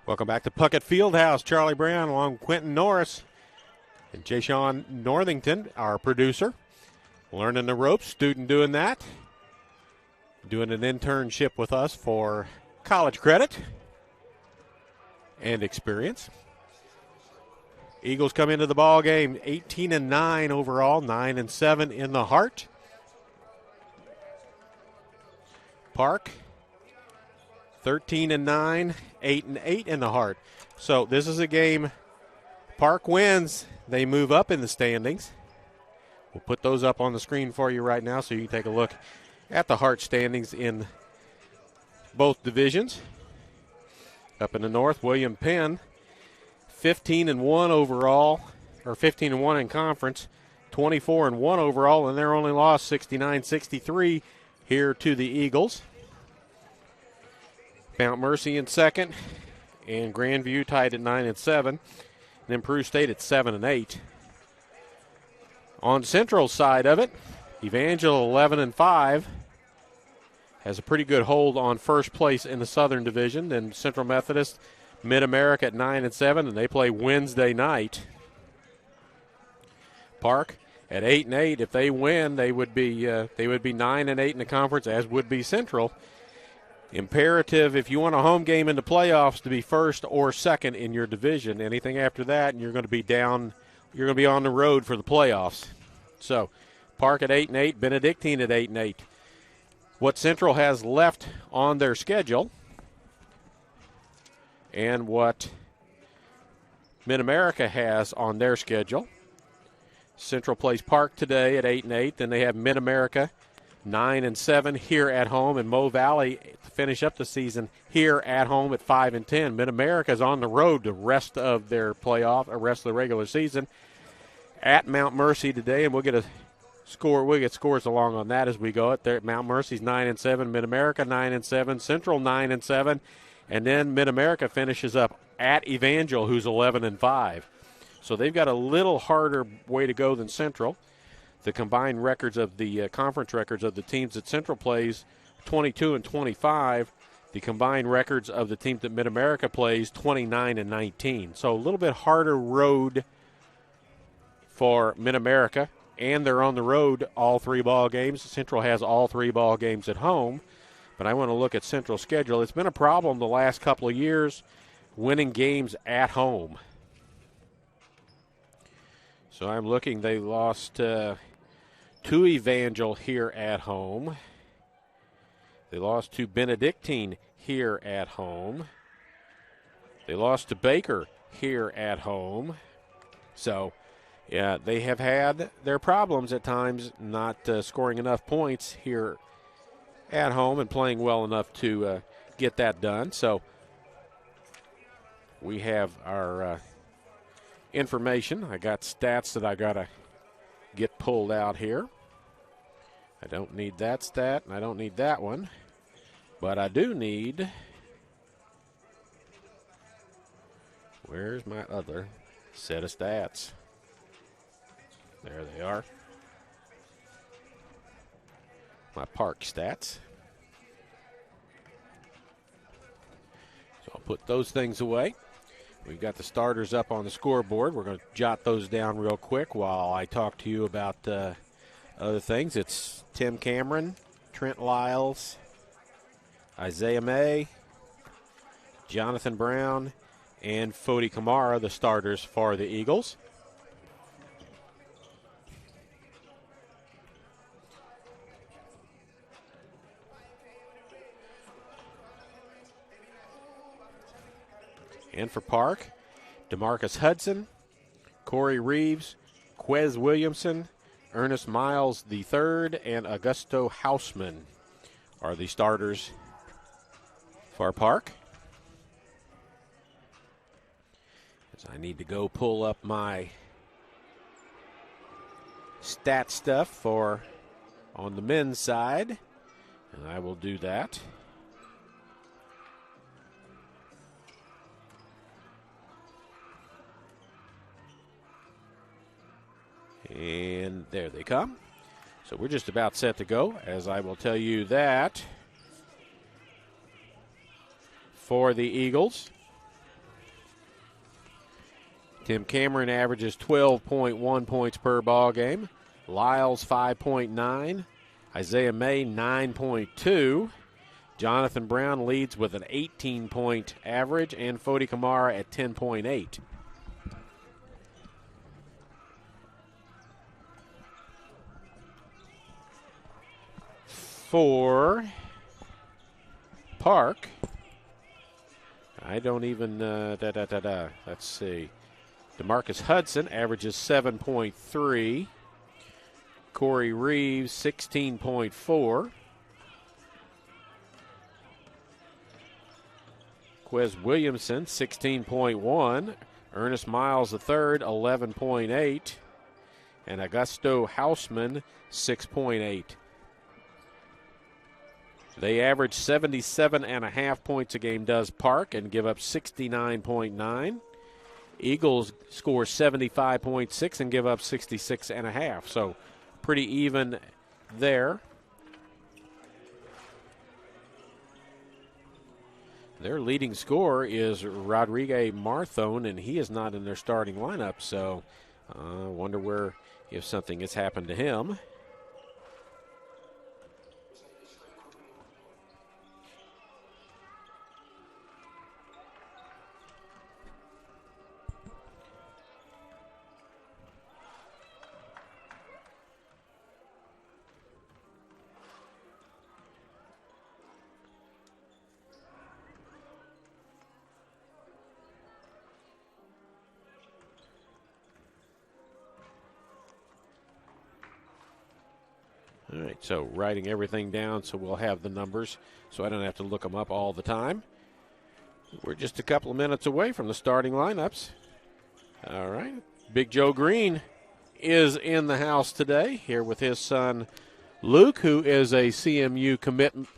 Welcome back to Puckett Fieldhouse. Charlie Brown along with Quentin Norris and Jay-Sean Northington, our producer. Learning the ropes, student doing that. Doing an internship with us for college credit and experience. Eagles come into the ball game 18-9 overall, 9-7 in the heart. Park 13-9, 8-8 in the heart. So this is a game. Park wins, they move up in the standings. We'll put those up on the screen for you right now so you can take a look at the heart standings in both divisions. Up in the north, William Penn, 15-1 overall, or 15-1 in conference, 24-1 overall, and their only loss 69-63 here to the Eagles. Mount Mercy in second, and Grandview tied at 9-7, and then Peru State at 7-8. On Central's side of it, Evangel 11-5 has a pretty good hold on first place in the Southern Division. Then Central Methodist, Mid-America at 9-7, and they play Wednesday night. Park at 8-8. If they win, they would be 9-8 in the conference, as would be Central. Imperative if you want a home game in the playoffs to be first or second in your division. Anything after that, and you're going to be down. You're going to be on the road for the playoffs. So, Park at 8-8, Benedictine at 8-8. What Central has left on their schedule, and what Mid-America has on their schedule. Central plays Park today at 8-8. Then they have Mid-America 9-7 here at home, and Mo Valley to finish up the season here at home at 5-10. Mid-America is on the road the rest of their playoff, or rest of the regular season, at Mount Mercy today, and we'll get scores along on that as we go. At Mount Mercy's 9-7, Mid-America 9-7, Central 9-7, and then Mid-America finishes up at Evangel, who's 11-5. So they've got a little harder way to go than Central. The combined records of the conference records of the teams that Central plays, 22-25. The combined records of the teams that Mid-America plays, 29-19. So a little bit harder road for Mid-America, and they're on the road all three ball games. Central has all three ball games at home, but I want to look at Central's schedule. It's been a problem the last couple of years winning games at home. So I'm looking, they lost to Evangel here at home. They lost to Benedictine here at home. They lost to Baker here at home. So, yeah, they have had their problems at times not scoring enough points here at home and playing well enough to get that done. So we have our information. I got stats that I got to get pulled out here. I don't need that stat, and I don't need that one. But I do need, where's my other set of stats? There they are. My Park stats. So I'll put those things away. We've got the starters up on the scoreboard. We're going to jot those down real quick while I talk to you about other things. It's Tim Cameron, Trent Lyles, Isaiah May, Jonathan Brown, and Fody Kamara, the starters for the Eagles. And for Park, DeMarcus Hudson, Corey Reeves, Quez Williamson, Ernest Miles III, and Augusto Hausman are the starters for Park. As I need to go pull up my stat stuff for on the men's side, and I will do that. And there they come. So we're just about set to go, as I will tell you that for the Eagles, Tim Cameron averages 12.1 points per ball game. Lyles 5.9. Isaiah May 9.2. Jonathan Brown leads with an 18-point average, and Fodi Kamara at 10.8. For Park, I don't even, let's see. DeMarcus Hudson averages 7.3. Corey Reeves, 16.4. Quez Williamson, 16.1. Ernest Miles III, 11.8. And Augusto Hausman, 6.8. They average 77.5 points a game, does Park, and give up 69.9. Eagles score 75.6 and give up 66.5. So pretty even there. Their leading scorer is Rodrigue Marthone, and he is not in their starting lineup. So I wonder if something has happened to him. All right, so writing everything down so we'll have the numbers so I don't have to look them up all the time. We're just a couple of minutes away from the starting lineups. All right, Big Joe Green is in the house today here with his son Luke, who is a CMU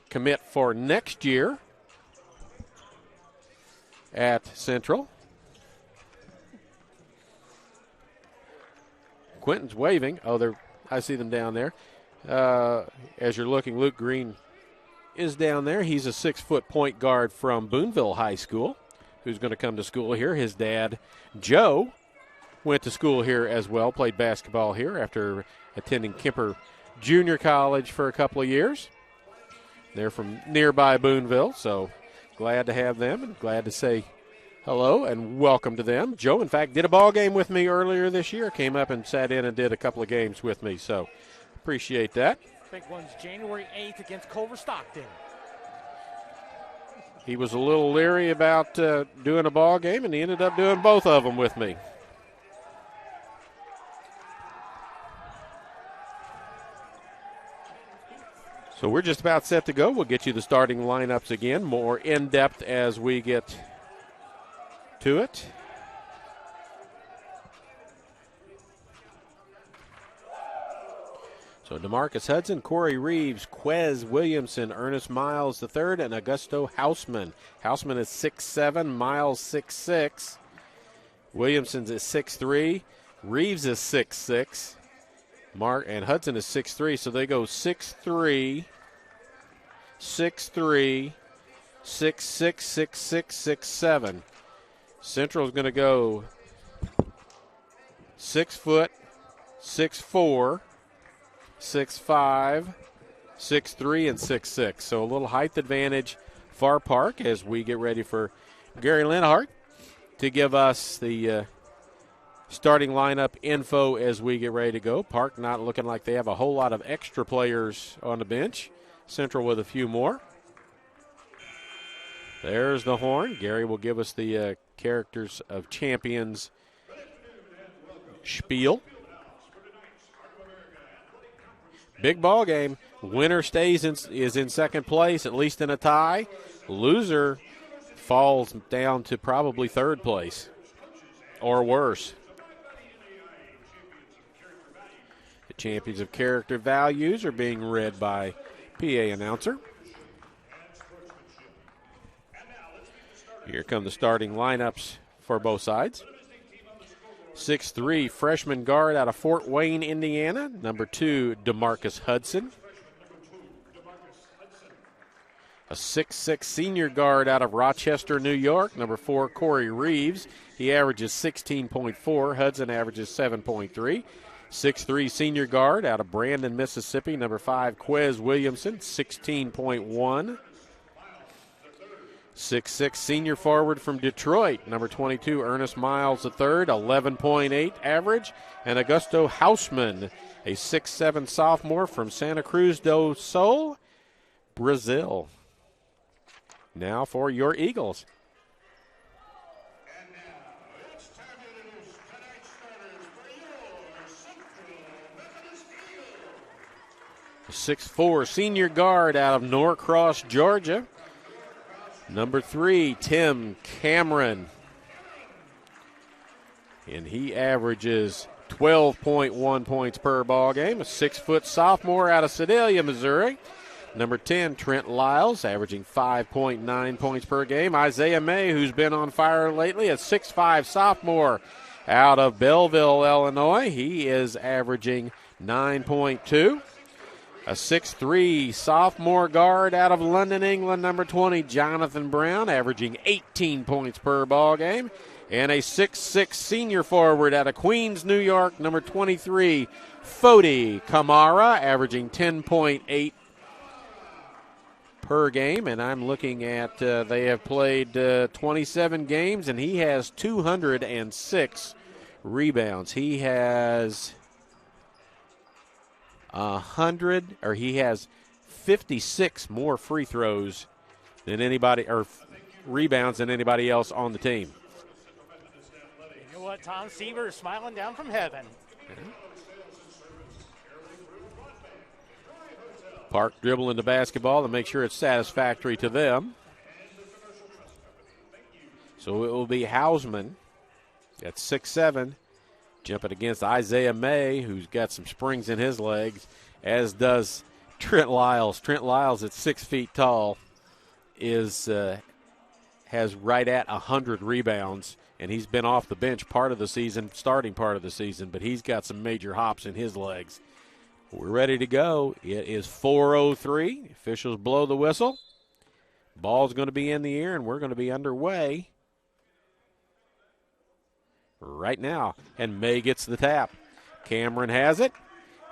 commit for next year at Central. Quentin's waving. Oh, I see them down there. As you're looking, Luke Green is down there. He's a 6-foot point guard from Boonville High School who's going to come to school here. His dad, Joe, went to school here as well, played basketball here after attending Kemper Junior College for a couple of years. They're from nearby Boonville, so glad to have them and glad to say hello and welcome to them. Joe, in fact, did a ball game with me earlier this year, came up and sat in and did a couple of games with me, so appreciate that. Big one's January 8th against Culver Stockton. He was a little leery about doing a ball game, and he ended up doing both of them with me. So we're just about set to go. We'll get you the starting lineups again, more in-depth as we get to it. So DeMarcus Hudson, Corey Reeves, Quez Williamson, Ernest Miles III, and Augusto Hausman. Hausman is 6'7", Miles 6'6". Williamson's is 6'3". Reeves is 6'6". And Hudson is 6'3", so they go 6'3", 6'3", 6'6", 6'6", 6'7". Central's going to go 6 foot, 6'4", 6'5", 6'3", and 6'6". So a little height advantage for Park as we get ready for Gary Linhart to give us the starting lineup info as we get ready to go. Park not looking like they have a whole lot of extra players on the bench. Central with a few more. There's the horn. Gary will give us the Characters of Champions spiel. Big ball game. Winner is in second place, at least in a tie. Loser falls down to probably third place or worse. The Champions of Character Values are being read by PA announcer. Here come the starting lineups for both sides. 6'3", freshman guard out of Fort Wayne, Indiana. Number 2, DeMarcus Hudson. A 6'6 senior guard out of Rochester, New York. Number 4, Corey Reeves. He averages 16.4. Hudson averages 7.3. 6'3 senior guard out of Brandon, Mississippi. Number 5, Quez Williamson, 16.1. 6'6 senior forward from Detroit. Number 22, Ernest Miles III, 11.8 average. And Augusto Hausman, a 6'7 sophomore from Santa Cruz do Sul, Brazil. Now for your Eagles. And now it's time to introduce tonight's starters for your Central Methodist Eagles. 6'4 senior guard out of Norcross, Georgia. Number 3, Tim Cameron. And he averages 12.1 points per ball game. A 6-foot sophomore out of Sedalia, Missouri. Number 10, Trent Lyles, averaging 5.9 points per game. Isaiah May, who's been on fire lately, a 6'5 sophomore out of Belleville, Illinois. He is averaging 9.2. A 6'3 sophomore guard out of London, England, number 20, Jonathan Brown, averaging 18 points per ball game. And a 6'6 senior forward out of Queens, New York, number 23, Fody Kamara, averaging 10.8 per game. And I'm looking at they have played 27 games, and he has 206 rebounds. He has 56 more free throws than anybody, or rebounds than anybody else on the team. You know what? Tom Seaver is smiling down from heaven. Park dribbling the basketball to make sure it's satisfactory to them. So it will be Hausman at 6'7", jumping against Isaiah May, who's got some springs in his legs, as does Trent Lyles. Trent Lyles at 6 feet tall has right at 100 rebounds, and he's been off the bench part of the season, starting part of the season, but he's got some major hops in his legs. We're ready to go. It is 4:03. Officials blow the whistle. Ball's going to be in the air, and we're going to be underway right now. And May gets the tap. Cameron has it,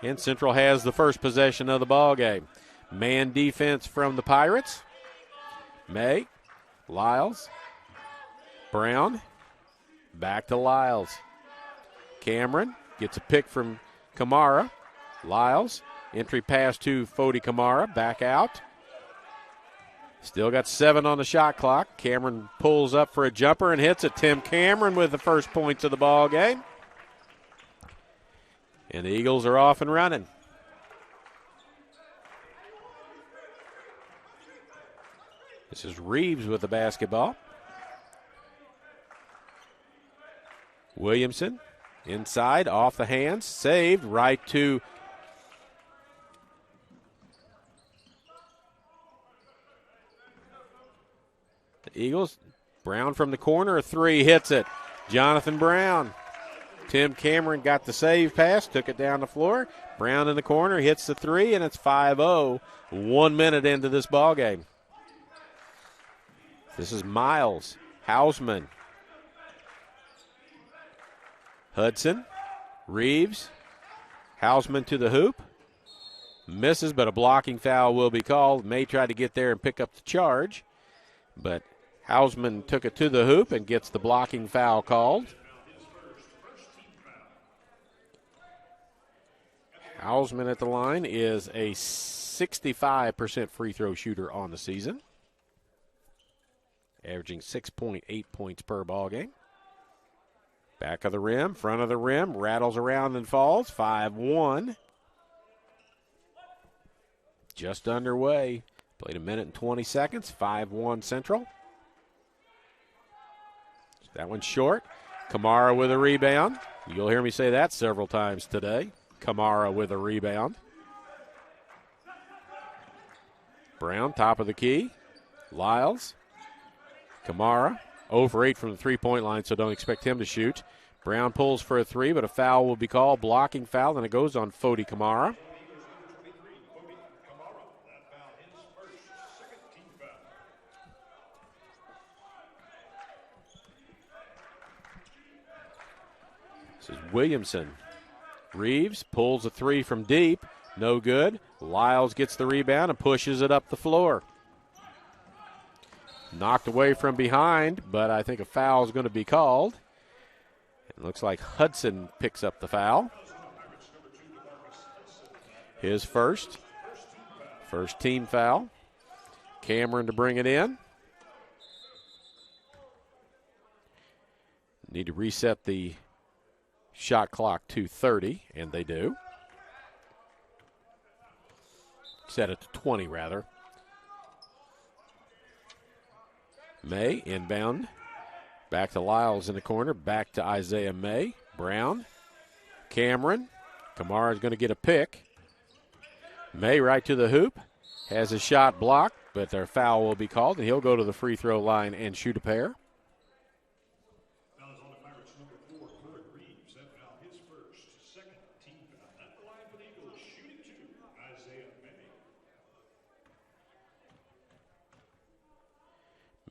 and Central has the first possession of the ball game. Man defense from the Pirates. May, Lyles, Brown, back to Lyles. Cameron gets a pick from Kamara. Lyles, entry pass to Fody Kamara, back out. Still got 7 on the shot clock. Cameron pulls up for a jumper and hits it. Tim Cameron with the first points of the ball game. And the Eagles are off and running. This is Reeves with the basketball. Williamson inside, off the hands, saved, right to the Eagles. Brown from the corner, a 3, hits it. Jonathan Brown. Tim Cameron got the save pass, took it down the floor. Brown in the corner, hits the 3, and it's 5-0. 1 minute into this ball game. This is Miles, Hausman, Hudson, Reeves, Hausman to the hoop. Misses, but a blocking foul will be called. May try to get there and pick up the charge, but Hausman took it to the hoop and gets the blocking foul called. Hausman at the line is a 65% free throw shooter on the season, averaging 6.8 points per ball game. Back of the rim, front of the rim, rattles around and falls. 5-1. Just underway. Played a minute and 20 seconds. 5-1 Central. That one's short. Kamara with a rebound. You'll hear me say that several times today. Kamara with a rebound. Brown, top of the key. Lyles. Kamara, 0 for 8 from the three-point line, so don't expect him to shoot. Brown pulls for a 3, but a foul will be called. Blocking foul, and it goes on Fody Kamara. This is Williamson. Reeves pulls a three from deep. No good. Lyles gets the rebound and pushes it up the floor. Knocked away from behind, but I think a foul is going to be called. It looks like Hudson picks up the foul. His first team foul. Cameron to bring it in. Need to reset the shot clock to 30, and they do. Set it to 20, rather. May inbound. Back to Lyles in the corner. Back to Isaiah May. Brown. Cameron. Kamara's going to get a pick. May right to the hoop. Has a shot blocked, but their foul will be called, and he'll go to the free throw line and shoot a pair.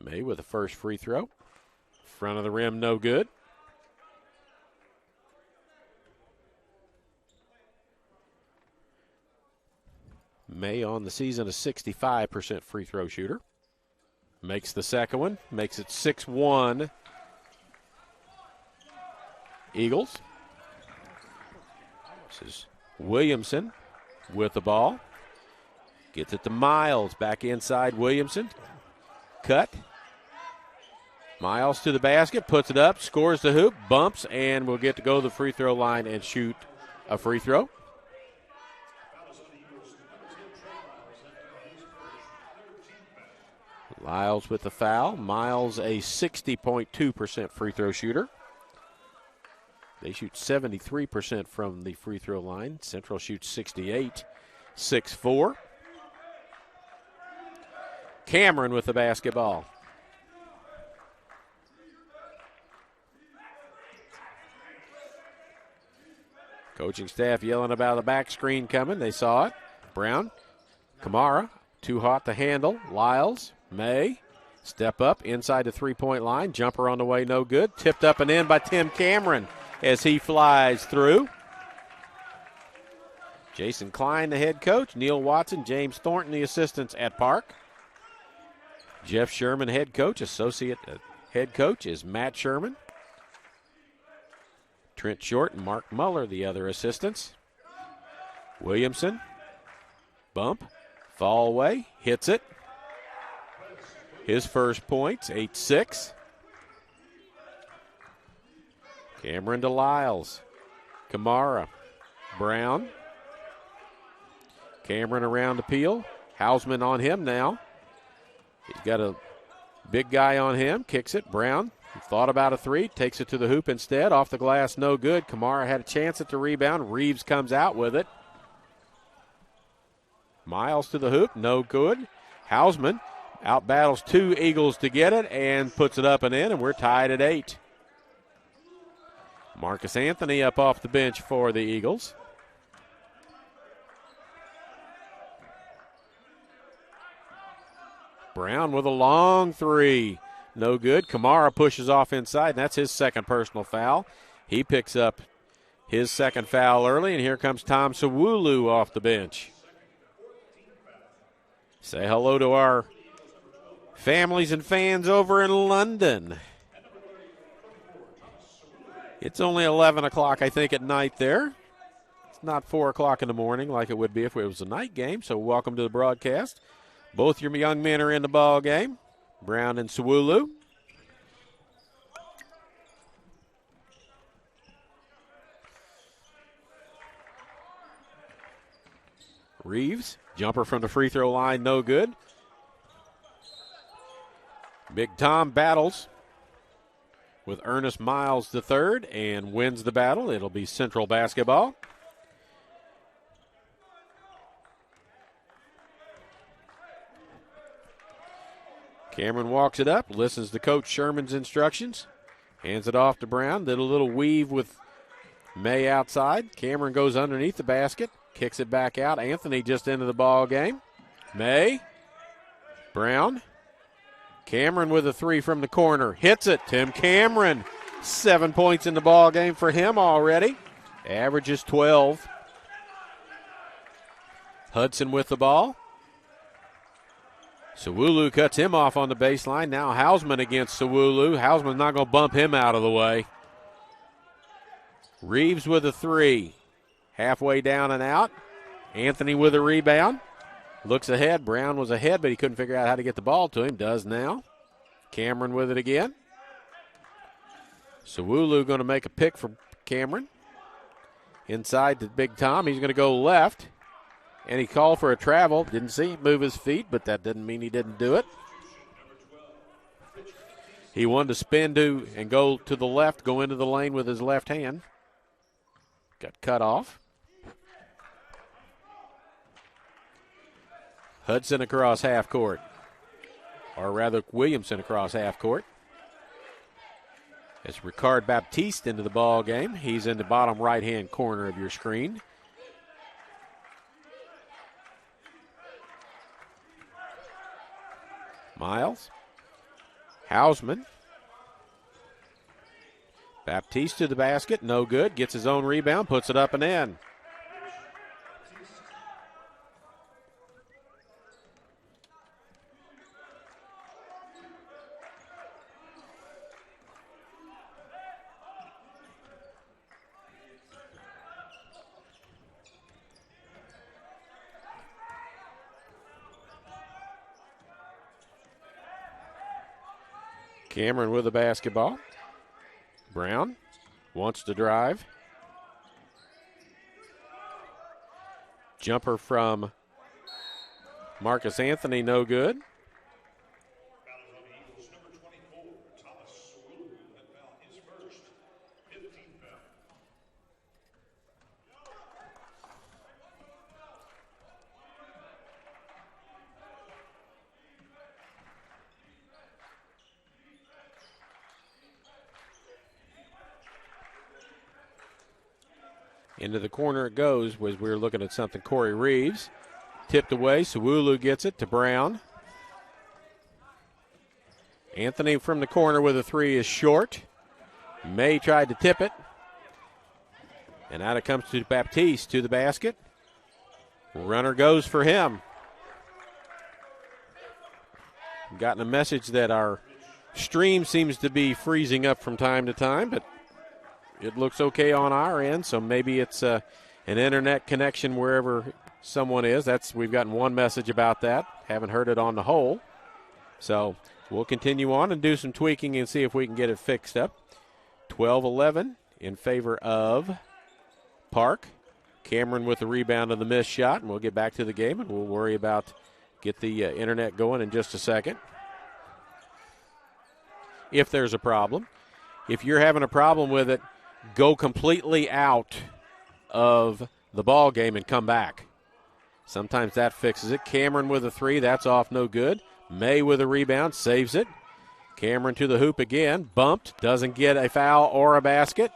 May with the first free throw. Front of the rim, no good. May on the season a 65% free throw shooter. Makes the second one. Makes it 6-1. Eagles. This is Williamson with the ball. Gets it to Miles. Back inside Williamson. Cut. Miles to the basket, puts it up, scores the hoop, bumps, and will get to go to the free throw line and shoot a free throw. Lyles with the foul. Miles a 60.2% free throw shooter. They shoot 73% from the free throw line. Central shoots 68, 6-4. Cameron with the basketball. Coaching staff yelling about the back screen coming. They saw it. Brown, Kamara, too hot to handle. Lyles, May, step up inside the three-point line. Jumper on the way, no good. Tipped up and in by Tim Cameron as he flies through. Jason Klein, the head coach. Neil Watson, James Thornton, the assistants at Park. Jeff Sherman, head coach. Associate head coach is Matt Sherman. Trent Short and Mark Muller, the other assistants. Williamson, bump, fall away, hits it. His first points, 8-6. Cameron to Lyles. Kamara, Brown. Cameron around the peel. Hausman on him now. He's got a big guy on him, kicks it. Brown thought about a three, takes it to the hoop instead. Off the glass, no good. Kamara had a chance at the rebound. Reeves comes out with it. Miles to the hoop, no good. Hausman out-battles two Eagles to get it and puts it up and in, and we're tied at 8. Marcus Anthony up off the bench for the Eagles. Brown with a long three. No good. Kamara pushes off inside, and that's his second personal foul. He picks up his second foul early, and here comes Tom Sawulu off the bench. Say hello to our families and fans over in London. It's only 11 o'clock, I think, at night there. It's not 4 o'clock in the morning like it would be if it was a night game, so welcome to the broadcast. Both your young men are in the ball game. Brown and Sawulu. Reeves, jumper from the free throw line, no good. Big Tom battles with Ernest Miles III and wins the battle. It'll be Central basketball. Cameron walks it up, listens to Coach Sherman's instructions, hands it off to Brown. Did a little weave with May outside. Cameron goes underneath the basket, kicks it back out. Anthony just into the ball game. May, Brown, Cameron with a three from the corner. Hits it. Tim Cameron 7 points in the ball game for him already. Averages 12. Hudson with the ball. Sawulu cuts him off on the baseline. Now Hausman against Sawulu. Hausman's not going to bump him out of the way. Reeves with a three. Halfway down and out. Anthony with a rebound. Looks ahead. Brown was ahead, but he couldn't figure out how to get the ball to him. Does now. Cameron with it again. Sawulu going to make a pick for Cameron. Inside to Big Tom. He's going to go left. And he called for a travel. Didn't see him move his feet, but that didn't mean he didn't do it. He wanted to spin and go to the left, go into the lane with his left hand. Got cut off. Hudson across half court. Or rather, Williamson across half court. It's Ricard Baptiste into the ball game. He's in the bottom right-hand corner of your screen. Miles. Hausman. Baptiste to the basket. No good. Gets his own rebound. Puts it up and in. Cameron with the basketball. Brown wants to drive. Jumper from Marcus Anthony, no good. Into the corner it goes as we were looking at something. Corey Reeves tipped away. Sawulu gets it to Brown. Anthony from the corner with a three is short. May tried to tip it. And out it comes to Baptiste to the basket. Runner goes for him. Gotten a message that our stream seems to be freezing up from time to time, but it looks okay on our end, so maybe it's an internet connection wherever someone is. We've gotten one message about that. Haven't heard it on the whole. So we'll continue on and do some tweaking and see if we can get it fixed up. 12-11 in favor of Park. Cameron with the rebound of the missed shot, and we'll get back to the game, and we'll worry about get the internet going in just a second. If there's a problem. If you're having a problem with it, go completely out of the ball game and come back. Sometimes that fixes it. Cameron with a three. That's off, no good. May with a rebound. Saves it. Cameron to the hoop again. Bumped. Doesn't get a foul or a basket.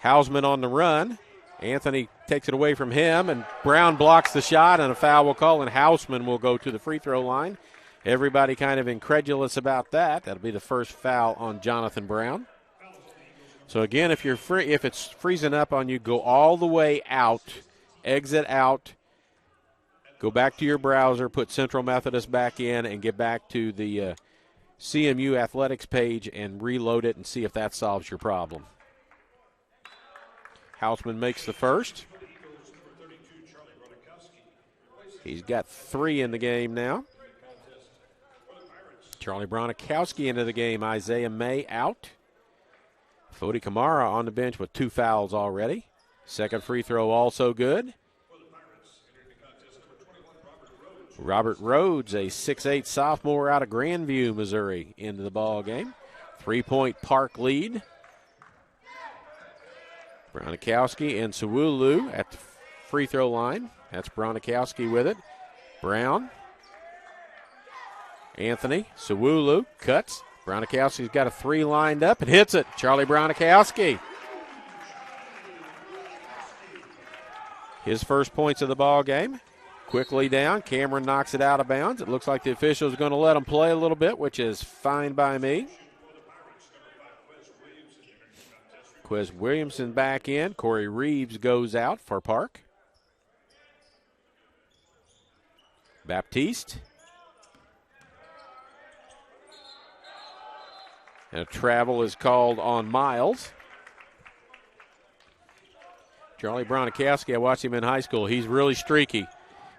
Hausman on the run. Anthony takes it away from him, and Brown blocks the shot, and a foul will call, and Hausman will go to the free throw line. Everybody kind of incredulous about that. That'll be the first foul on Jonathan Brown. So again, if it's freezing up on you, go all the way out, exit out, go back to your browser, put Central Methodist back in, and get back to the CMU Athletics page and reload it and see if that solves your problem. Hausman makes the first. He's got 3 in the game now. Charlie Bronikowski into the game. Isaiah May out. Fodi Kamara on the bench with 2 fouls already. Second free throw also good. Robert Rhodes, a 6'8 sophomore out of Grandview, Missouri, into the ball game. 3-point Park lead. Bronikowski and Sawulu at the free throw line. That's Bronikowski with it. Brown. Anthony. Sawulu cuts. Bronikowski's got a 3 lined up and hits it. Charlie Bronikowski. His first points of the ball game. Quickly down. Cameron knocks it out of bounds. It looks like the official's going to let him play a little bit, which is fine by me. Quez Williamson back in. Corey Reeves goes out for Park. Baptiste. And a travel is called on Miles. Charlie Bronikowski, I watched him in high school. He's really streaky.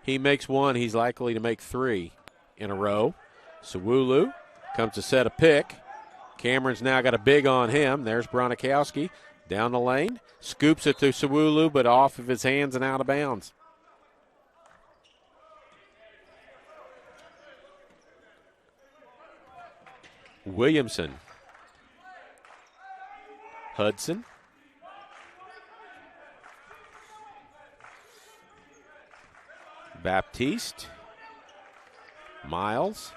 He makes one, he's likely to make three in a row. Sawulu comes to set a pick. Cameron's now got a big on him. There's Bronikowski down the lane. Scoops it to Sawulu, but off of his hands and out of bounds. Williamson. Hudson. Baptiste. Miles.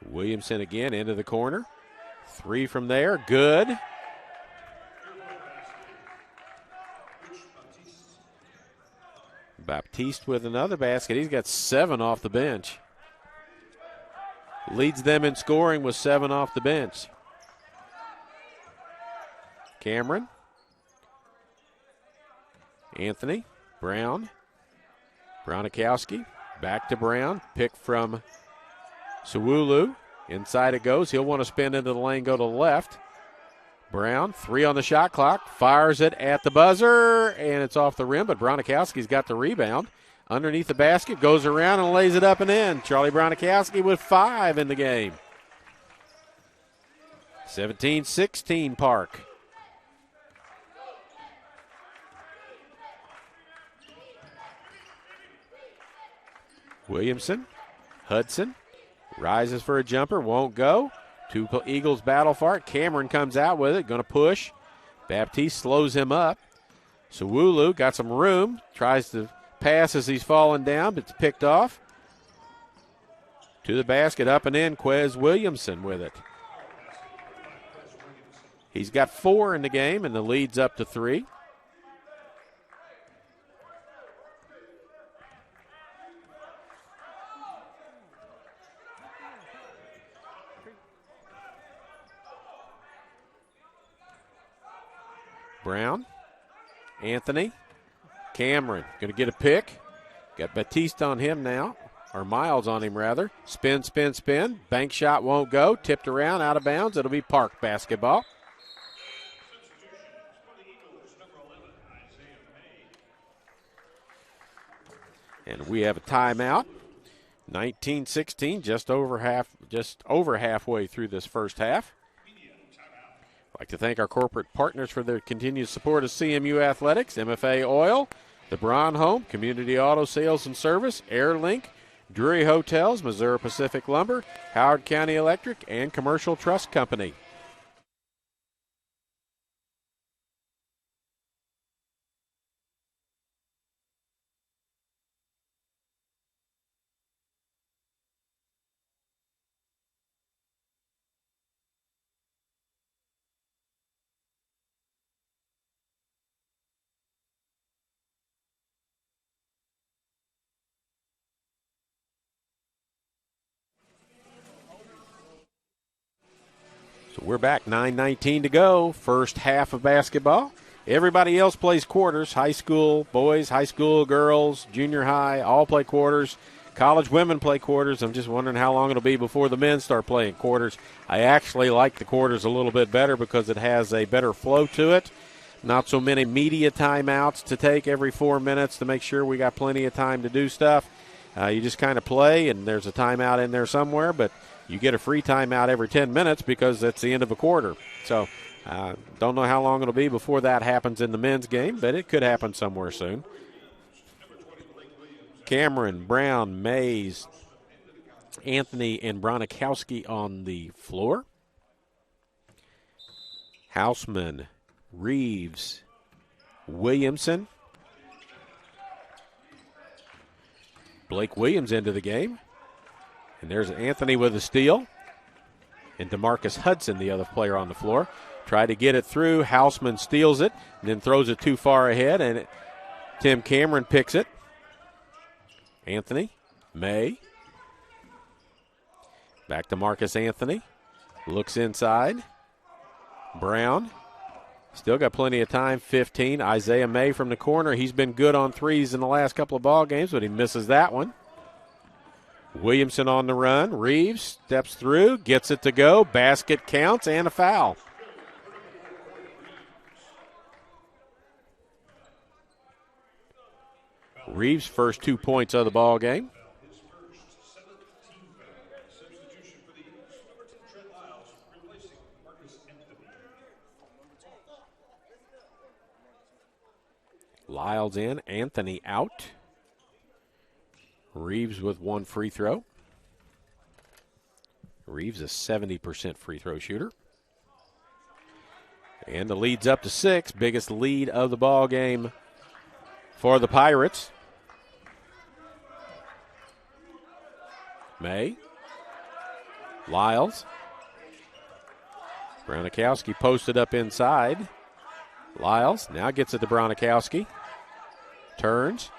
Williamson again into the corner. Three from there. Good. Baptiste with another basket. He's got 7 off the bench. Leads them in scoring with 7 off the bench. Cameron. Anthony. Brown. Bronikowski. Back to Brown. Pick from Sawulu. Inside it goes. He'll want to spin into the lane, go to the left. Brown, 3 on the shot clock. Fires it at the buzzer, and it's off the rim, but Bronikowski's got the rebound. Underneath the basket, goes around and lays it up and in. Charlie Bronikowski with 5 in the game. 17-16 Park. Williamson, Hudson, rises for a jumper, won't go. 2 Eagles battle for it. Cameron comes out with it, going to push. Baptiste slows him up. Sawulu got some room, tries to pass as he's falling down, but it's picked off. To the basket, up and in, Quez Williamson with it. He's got 4 in the game, and the lead's up to 3. Brown, Anthony, Cameron, going to get a pick. Got Baptiste on him now, or Miles on him rather. Spin, spin, spin. Bank shot won't go. Tipped around, out of bounds. It'll be Park basketball. And we have a timeout. 19-16, just over halfway through this first half. I'd like to thank our corporate partners for their continued support of CMU Athletics, MFA Oil, the Braun Home, Community Auto Sales and Service, AirLink, Drury Hotels, Missouri Pacific Lumber, Howard County Electric, and Commercial Trust Company. So we're back, 9:19 to go, first half of basketball. Everybody else plays quarters, high school boys, high school girls, junior high, all play quarters. College women play quarters. I'm just wondering how long it'll be before the men start playing quarters. I actually like the quarters a little bit better because it has a better flow to it. Not so many media timeouts to take every 4 minutes to make sure we got plenty of time to do stuff. You just kind of play, and there's a timeout in there somewhere, but you get a free timeout every 10 minutes because that's the end of a quarter. So don't know how long it'll be before that happens in the men's game, but it could happen somewhere soon. Cameron, Brown, Mays, Anthony, and Bronikowski on the floor. Houseman, Reeves, Williamson. Blake Williams into the game. And there's Anthony with a steal. And DeMarcus Hudson, the other player on the floor. Tried to get it through. Houseman steals it and then throws it too far ahead. And Tim Cameron picks it. Anthony, May. Back to Marcus Anthony. Looks inside. Brown Still got plenty of time. 15. Isaiah May from the corner. He's been good on threes in the last couple of ball games, but he misses that one. Williamson on the run. Reeves steps through, gets it to go. Basket counts and a foul. Reeves' first 2 points of the ball game. Lyles in, Anthony out. Reeves with 1 free throw. Reeves a 70% free throw shooter. And the lead's up to 6, biggest lead of the ball game for the Pirates. May. Lyles. Bronikowski posted up inside. Lyles now gets it to Bronikowski. Turns.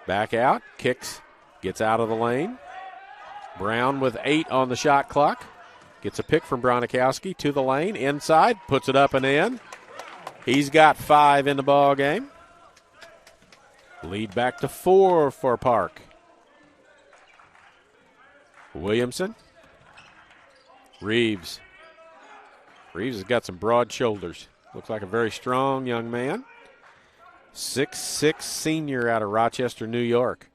Back out. Kicks. Gets out of the lane. Brown with 8 on the shot clock. Gets a pick from Bronikowski to the lane. Inside. Puts it up and in. He's got 5 in the ball game. Lead back to 4 for Park. Williamson. Reeves. Reeves has got some broad shoulders. Looks like a very strong young man. 6'6" senior out of Rochester, New York.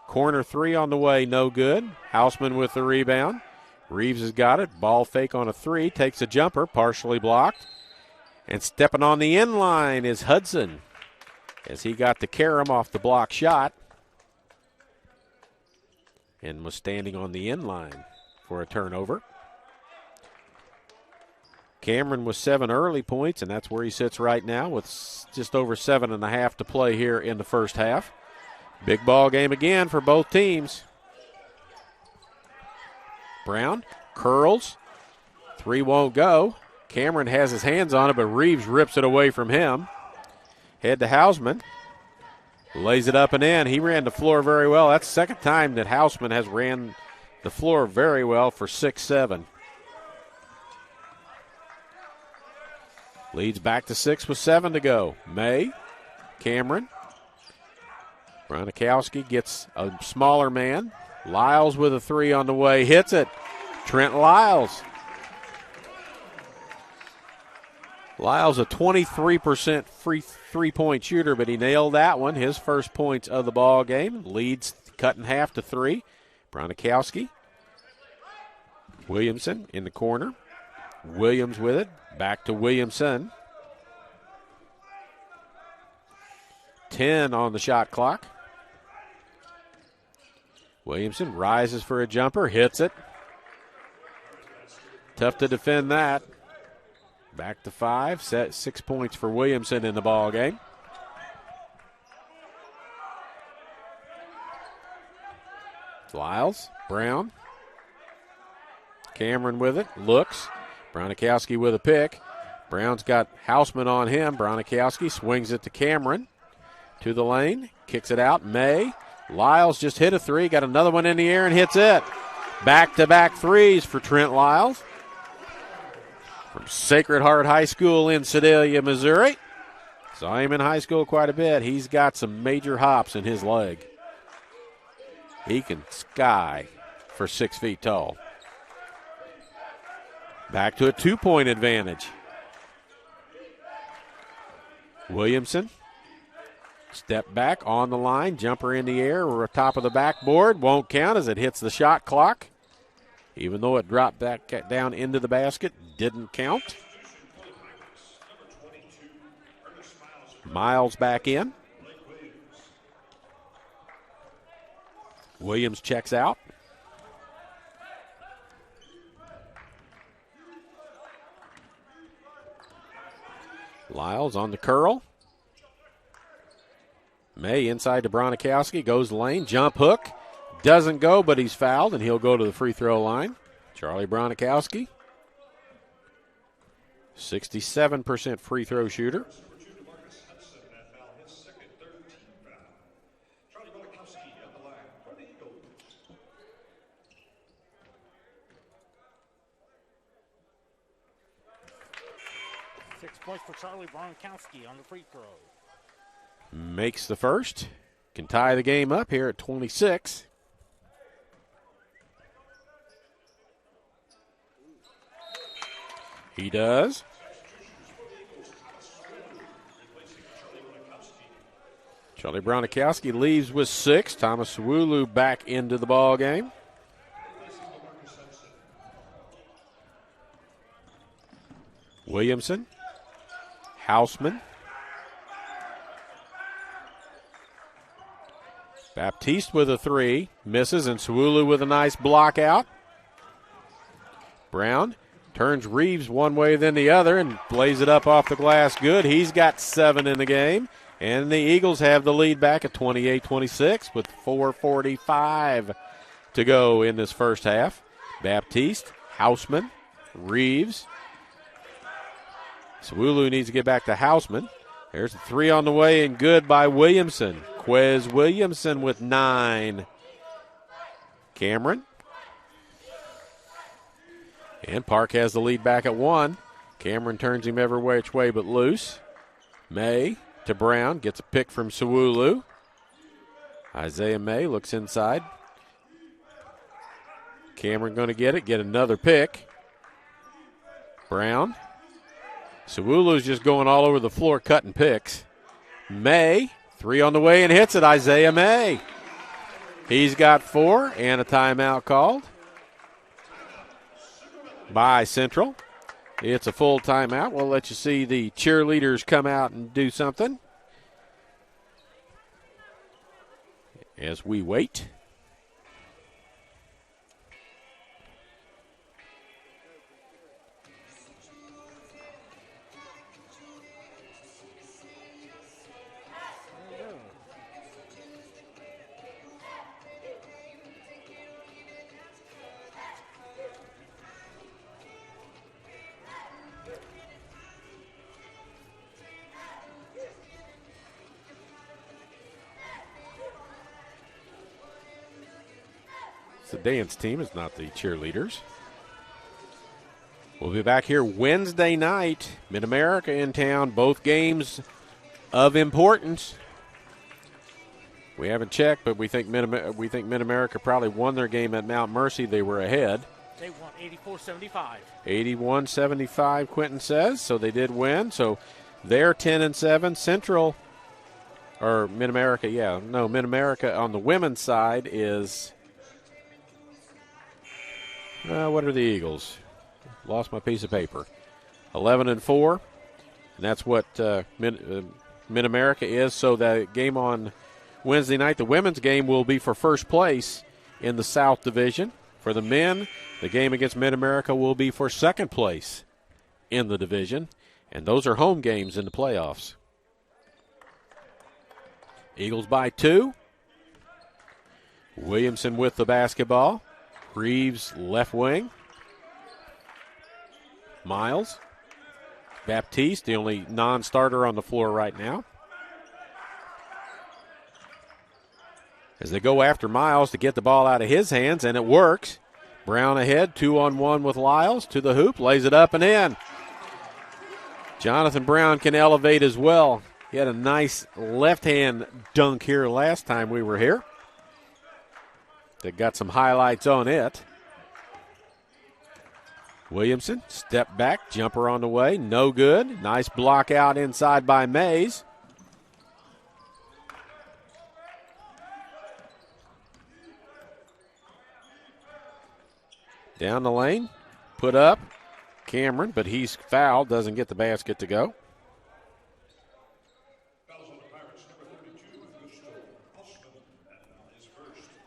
Corner 3 on the way, no good. Houseman with the rebound. Reeves has got it. Ball fake on a 3. Takes a jumper, partially blocked. And stepping on the end line is Hudson, as he got to Karam off the block shot and was standing on the end line for a turnover. Cameron with 7 early points, and that's where he sits right now with just over 7.5 to play here in the first half. Big ball game again for both teams. Brown curls. 3 won't go. Cameron has his hands on it, but Reeves rips it away from him. Head to Houseman. Lays it up and in. He ran the floor very well. That's the second time that Houseman has ran the floor very well for 6-7. Leads back to 6 with 7 to go. May, Cameron. Bronikowski gets a smaller man. Lyles with a 3 on the way. Hits it. Trent Lyles. Lyles a 23% free three-point shooter, but he nailed that one. His first points of the ball game. Leads cut in half to 3. Bronikowski. Williamson in the corner. Williams with it. Back to Williamson. 10 on the shot clock. Williamson rises for a jumper. Hits it. Tough to defend that. Back to 5. Set 6 points for Williamson in the ball game. Lyles, Brown. Cameron with it. Looks. Bronikowski with a pick. Brown's got Houseman on him. Bronikowski swings it to Cameron. To the lane. Kicks it out. May. Lyles just hit a 3. Got another one in the air and hits it. Back-to-back threes for Trent Lyles. From Sacred Heart High School in Sedalia, Missouri. Saw him in high school quite a bit. He's got some major hops in his leg. He can sky for 6 feet tall. Back to a 2-point advantage. Williamson. Step back on the line. Jumper in the air. We're top of the backboard. Won't count as it hits the shot clock. Even though it dropped back down into the basket, didn't count. Miles back in. Williams checks out. Lyles on the curl. May inside to Bronikowski. Goes lane. Jump hook. Doesn't go, but he's fouled, and he'll go to the free throw line. Charlie Bronikowski. 67% free throw shooter. 6 points for Charlie Bronkowski on the free throw. Makes the first. Can tie the game up here at 26. He does. Charlie Bronkowski leaves with 6. Thomas Sawulu back into the ball game. Williamson. Houseman. Baptiste with a 3. Misses, and Sawulu with a nice block out. Brown turns Reeves one way then the other and lays it up off the glass good. He's got 7 in the game. And the Eagles have the lead back at 28-26 with 4:45 to go in this first half. Baptiste, Houseman, Reeves. Sawulu needs to get back to Houseman. There's a 3 on the way and good by Williamson. Quez Williamson with 9. Cameron. And Park has the lead back at 1. Cameron turns him every which way but loose. May to Brown. Gets a pick from Sawulu. Isaiah May looks inside. Cameron going to get another pick. Brown. Sawulu's just going all over the floor cutting picks. May, 3 on the way and hits it. Isaiah May. He's got 4 and a timeout called by Central. It's a full timeout. We'll let you see the cheerleaders come out and do something as we wait. It's the dance team, it's not the cheerleaders. We'll be back here Wednesday night. Mid-America in town, both games of importance. We haven't checked, but we think Mid-America probably won their game at Mount Mercy. They were ahead. They won 84-75. 81-75, Quentin says. So they did win. So they're 10-7. Central, or Mid-America, Mid-America on the women's side is, what are the Eagles? Lost my piece of paper. 11-4, and that's what Mid-America is. So the game on Wednesday night, the women's game, will be for first place in the South Division. For the men, the game against Mid-America will be for second place in the division, and those are home games in the playoffs. Eagles by 2. Williamson with the basketball. Reeves left wing. Miles. Baptiste, the only non-starter on the floor right now. As they go after Miles to get the ball out of his hands, and it works. Brown ahead, 2-on-1 with Lyles, to the hoop, lays it up and in. Jonathan Brown can elevate as well. He had a nice left-hand dunk here last time we were here. They got some highlights on it. Williamson, step back, jumper on the way, no good. Nice block out inside by Mays. Down the lane, put up, Cameron, but he's fouled, doesn't get the basket to go.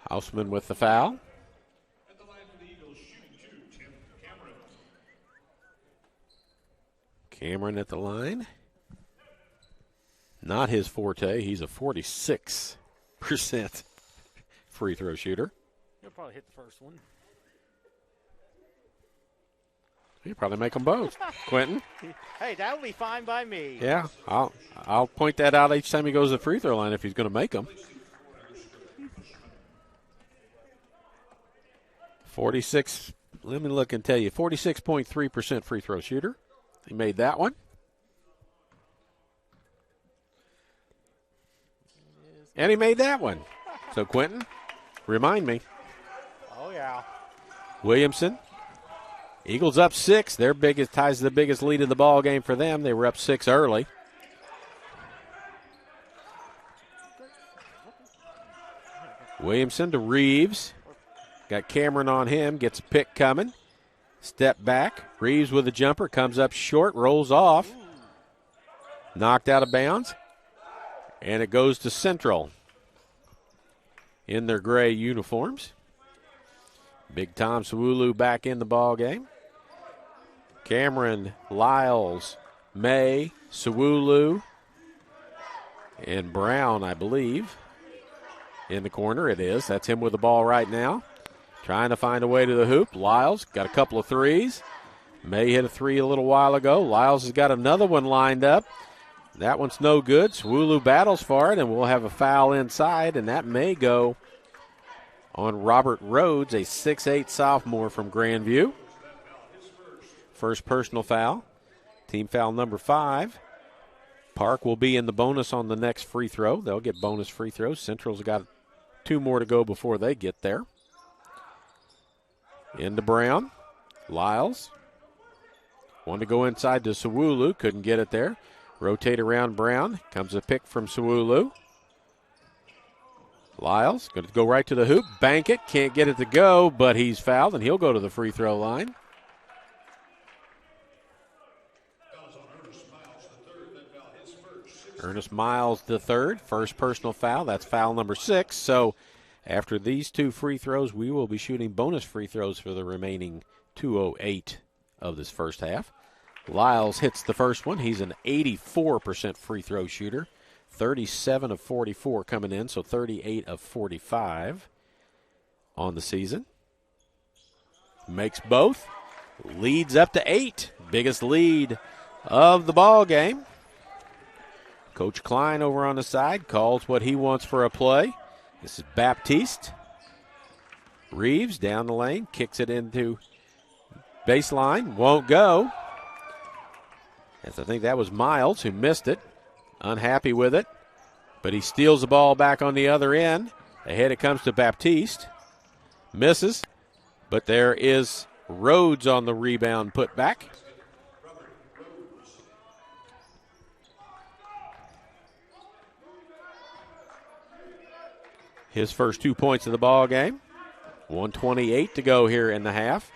Houseman with the foul. Cameron at the line. Not his forte. He's a 46% free throw shooter. He'll probably hit the first one. He'll probably make them both. Quentin? Hey, that would be fine by me. Yeah, I'll point that out each time he goes to the free throw line if he's going to make them. 46, let me look and tell you, 46.3% free throw shooter. He made that one. And he made that one. So, Quentin, remind me. Oh, yeah. Williamson. Eagles up 6. Their biggest ties the biggest lead in the ball game for them. They were up 6 early. Williamson to Reeves. Got Cameron on him. Gets a pick coming. Step back. Reeves with a jumper. Comes up short. Rolls off. Knocked out of bounds. And it goes to Central in their gray uniforms. Big Tom Sawulu back in the ball game. Cameron, Lyles, May, Sawulu, and Brown, I believe, in the corner. It is. That's him with the ball right now. Trying to find a way to the hoop. Lyles got a couple of threes. May hit a three a little while ago. Lyles has got another one lined up. That one's no good. Sawulu battles for it, and we'll have a foul inside, and that may go on Robert Rhodes, a 6'8 sophomore from Grandview. First personal foul. Team foul number 5. Park will be in the bonus on the next free throw. They'll get bonus free throws. Central's got 2 more to go before they get there. Into Brown. Lyles. Wanted to go inside to Sawulu. Couldn't get it there. Rotate around Brown. Comes a pick from Sawulu. Lyles going to go right to the hoop. Bank it. Can't get it to go, but he's fouled, and he'll go to the free throw line. Ernest Miles the third. First personal foul. That's foul number 6. So after these 2 free throws, we will be shooting bonus free throws for the remaining 2:08 of this first half. Lyles hits the first one. He's an 84% free throw shooter. 37 of 44 coming in, so 38 of 45 on the season. Makes both. Leads up to 8. Biggest lead of the ball game. Coach Klein over on the side calls what he wants for a play. This is Baptiste. Reeves down the lane, kicks it into baseline, won't go. As I think that was Miles who missed it. Unhappy with it. But he steals the ball back on the other end. Ahead it comes to Baptiste. Misses. But there is Rhodes on the rebound put back. His first 2 points of the ball game. 1:28 to go here in the half.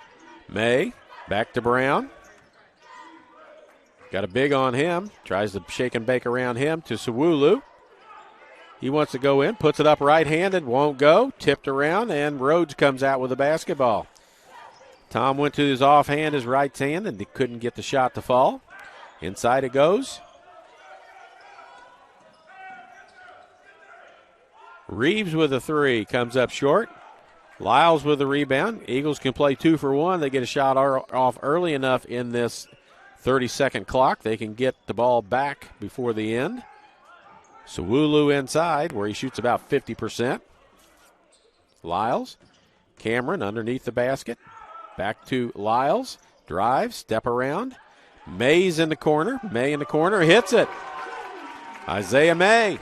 May back to Brown. Got a big on him. Tries to shake and bake around him to Sawulu. He wants to go in. Puts it up right-handed. Won't go. Tipped around, and Rhodes comes out with the basketball. Tom went to his offhand, his right hand, and he couldn't get the shot to fall. Inside it goes. Reeves with a 3. Comes up short. Lyles with the rebound. Eagles can play 2 for 1. They get a shot off early enough in this 30-second clock. They can get the ball back before the end. Sawulu inside where he shoots about 50%. Lyles. Cameron underneath the basket. Back to Lyles. Drive. Step around. May's in the corner. May in the corner. Hits it. Isaiah May.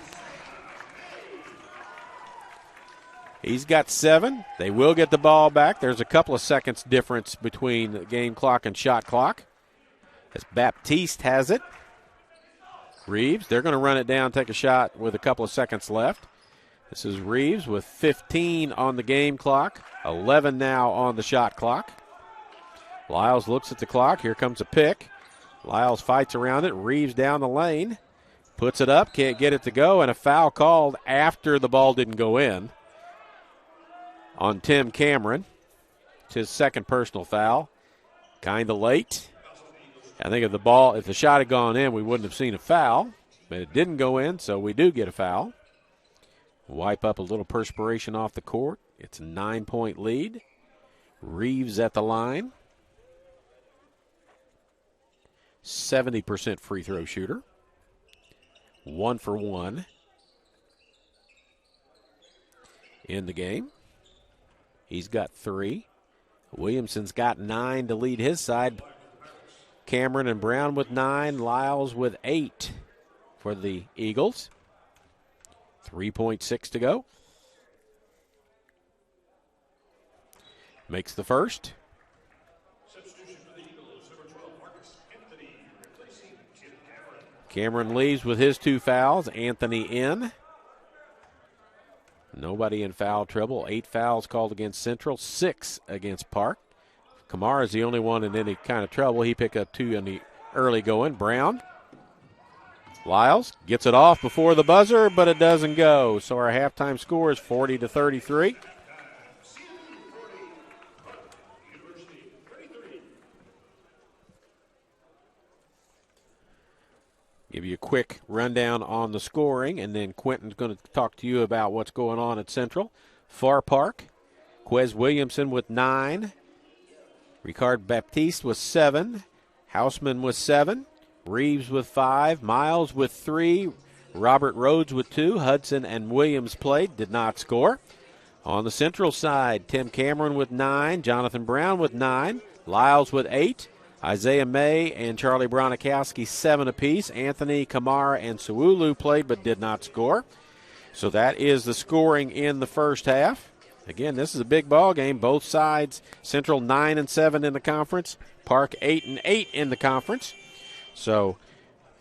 He's got 7. They will get the ball back. There's a couple of seconds difference between the game clock and shot clock. As Baptiste has it. Reeves, they're going to run it down, take a shot with a couple of seconds left. This is Reeves with 15 on the game clock, 11 now on the shot clock. Lyles looks at the clock. Here comes a pick. Lyles fights around it. Reeves down the lane. Puts it up, can't get it to go, and a foul called after the ball didn't go in on Tim Cameron. It's his second personal foul. Kind of late. I think if the shot had gone in, we wouldn't have seen a foul, but it didn't go in, so we do get a foul. Wipe up a little perspiration off the court. It's a 9-point lead. Reeves at the line. 70% free throw shooter. 1 for 1 in the game. He's got 3. Williamson's got 9 to lead his side. Cameron and Brown with 9. Lyles with 8 for the Eagles. 3.6 to go. Makes the first. Cameron leaves with his 2 fouls. Anthony in. Nobody in foul trouble. 8 fouls called against Central, 6 against Park. Kamara is the only one in any kind of trouble. He picked up 2 in the early going. Brown. Lyles gets it off before the buzzer, but it doesn't go. So our halftime score is 40-33. Give you a quick rundown on the scoring, and then Quentin's going to talk to you about what's going on at Central. Far Park, Quez Williamson with 9. Ricard Baptiste with 7. Houseman with 7. Reeves with 5. Miles with 3. Robert Rhodes with 2. Hudson and Williams played, did not score. On the Central side, Tim Cameron with 9. Jonathan Brown with 9. Lyles with 8. Isaiah May and Charlie Bronikowski 7 apiece. Anthony, Kamara, and Sewulu played but did not score. So that is the scoring in the first half. Again, this is a big ball game. Both sides, Central 9-7 in the conference. Park 8-8 in the conference. So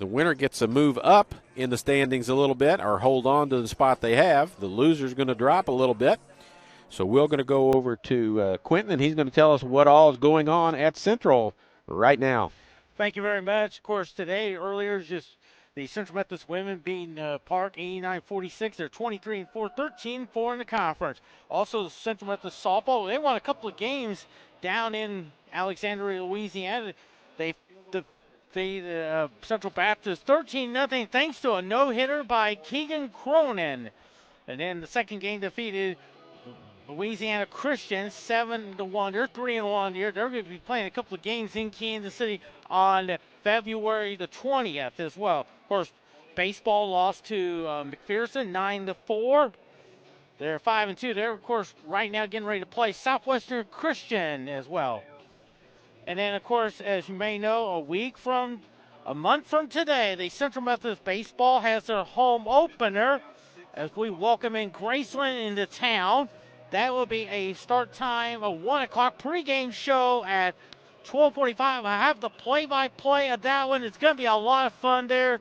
the winner gets a move up in the standings a little bit or hold on to the spot they have. The loser's going to drop a little bit. So we're going to go over to Quentin, and he's going to tell us what all is going on at Central right now. Thank you very much. Of course, today, earlier, is just the Central Methodist women beating Park 89-46. They're 23-4, 13-4 in the conference. Also, the Central Methodist softball, they won a couple of games down in Alexandria, Louisiana. They the Central Baptist 13-0 thanks to a no-hitter by Keegan Cronin. And then the second game defeated Louisiana Christian 7-1. They're 3-1 here. They're going to be playing a couple of games in Kansas City on February the 20th as well. Of course, baseball lost to McPherson 9-4. They're 5-2. They're, of course, right now getting ready to play Southwestern Christian as well. And then, of course, as you may know, a month from today, the Central Methodist Baseball has their home opener as we welcome in Graceland into town. That will be a start time of 1 o'clock pregame show at 12:45. I have the play-by-play of that one. It's going to be a lot of fun there.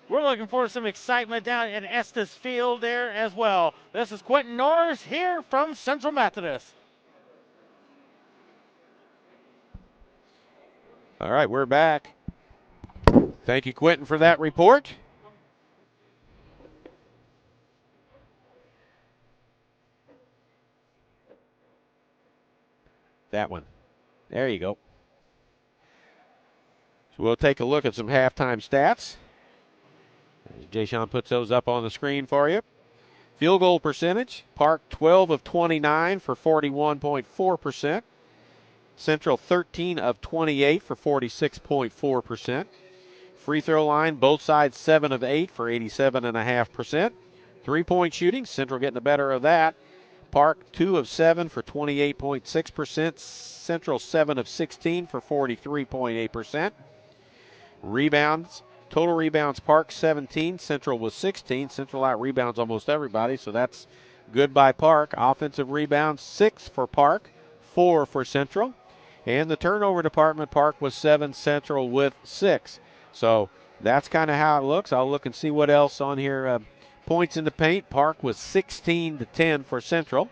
We're looking forward to some excitement down at Estes Field there as well. This is Quentin Norris here from Central Methodist. All right, we're back. Thank you, Quentin, for that report. That one. There you go. So we'll take a look at some halftime stats. Jay Sean puts those up on the screen for you. Field goal percentage, Park 12 of 29 for 41.4%. Central 13 of 28 for 46.4%. Free throw line, both sides 7 of 8 for 87.5%. Three-point shooting, Central getting the better of that. Park 2 of 7 for 28.6%. Central 7 of 16 for 43.8%. Rebounds, total rebounds, Park 17, Central was 16. Central out rebounds almost everybody, so that's good by Park. Offensive rebounds, 6 for Park, 4 for Central. And the turnover department, Park was 7, Central with 6. So that's kind of how it looks. I'll look and see what else on here. Points in the paint, Park was 16-10 for Central.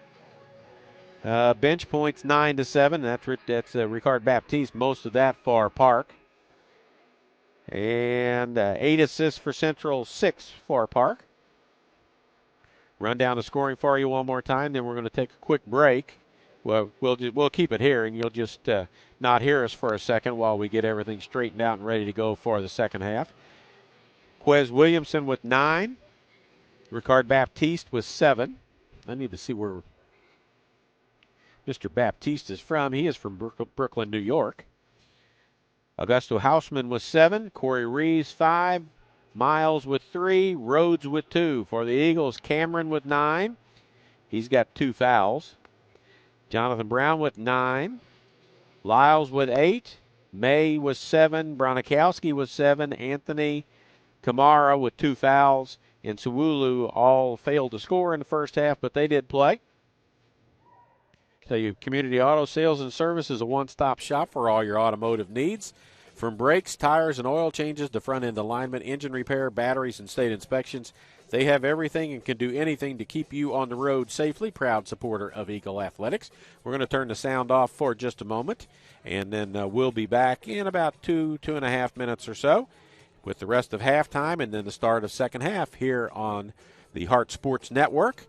Bench points 9-7. That's Ricard Baptiste, most of that for Park. And 8 assists for Central, 6 for Park. Run down the scoring for you one more time, then we're going to take a quick break. Well, we'll keep it here, and you'll just not hear us for a second while we get everything straightened out and ready to go for the second half. Quez Williamson with 9. Ricard Baptiste with 7. I need to see where Mr. Baptiste is from. He is from Brooklyn, New York. Augusto Houseman with 7. Corey Reeves 5. Miles with 3. Rhodes with 2. For the Eagles, Cameron with 9. He's got 2 fouls. Jonathan Brown with 9. Lyles with 8. May with 7. Bronikowski with 7. Anthony Kamara with 2 fouls. and Sewulu all failed to score in the first half, but they did play. Tell you, Community Auto Sales and Service is a one-stop shop for all your automotive needs. From brakes, tires, and oil changes to front-end alignment, engine repair, batteries, and state inspections, they have everything and can do anything to keep you on the road safely. Proud supporter of Eagle Athletics. We're going to turn the sound off for just a moment, and then we'll be back in about 2.5 minutes or so with the rest of halftime and then the start of second half here on the Hart Sports Network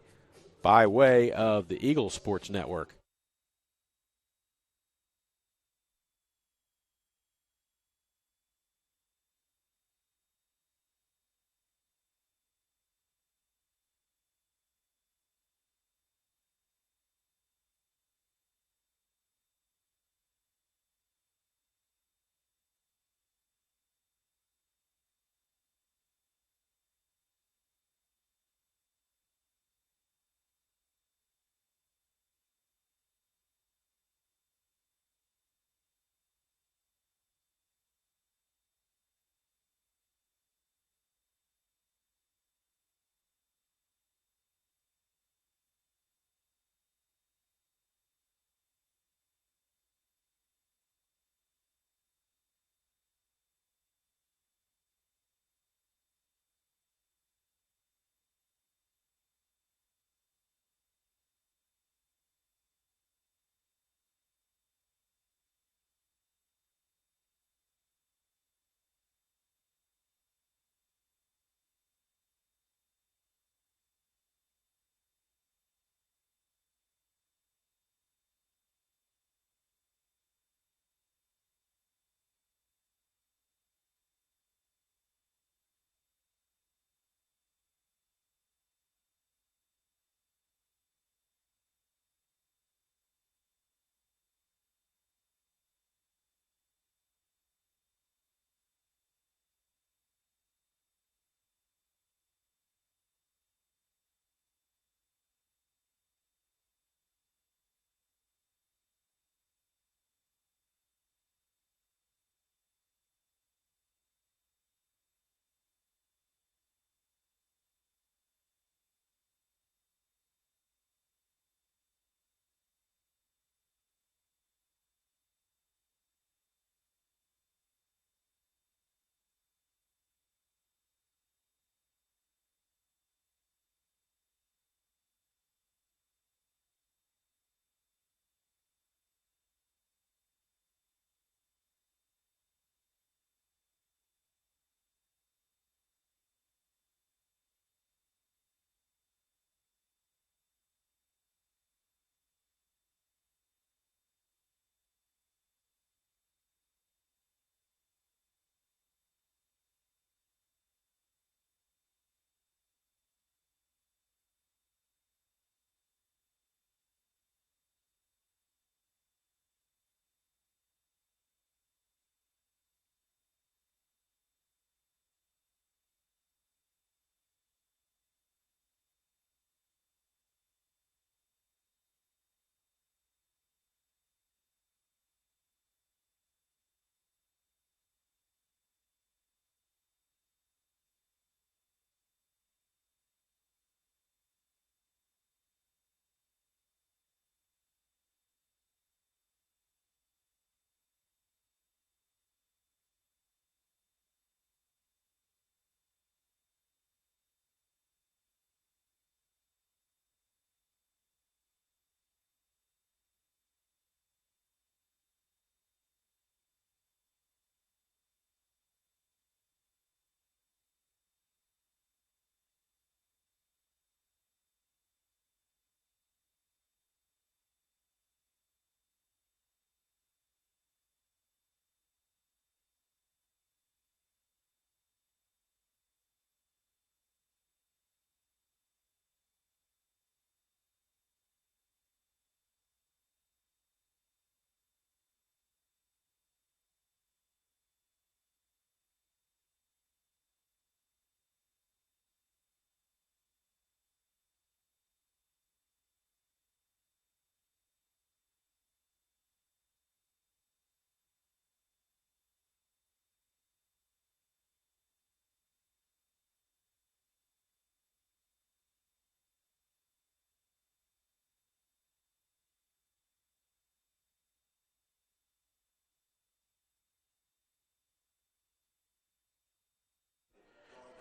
by way of the Eagle Sports Network.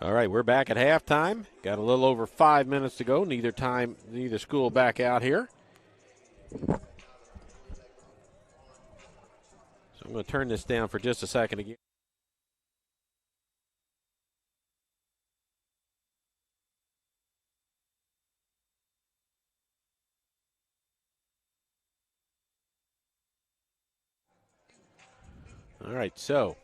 All right, we're back at halftime. Got a little over 5 minutes to go. Neither school back out here. So I'm going to turn this down for just a second again. All right, so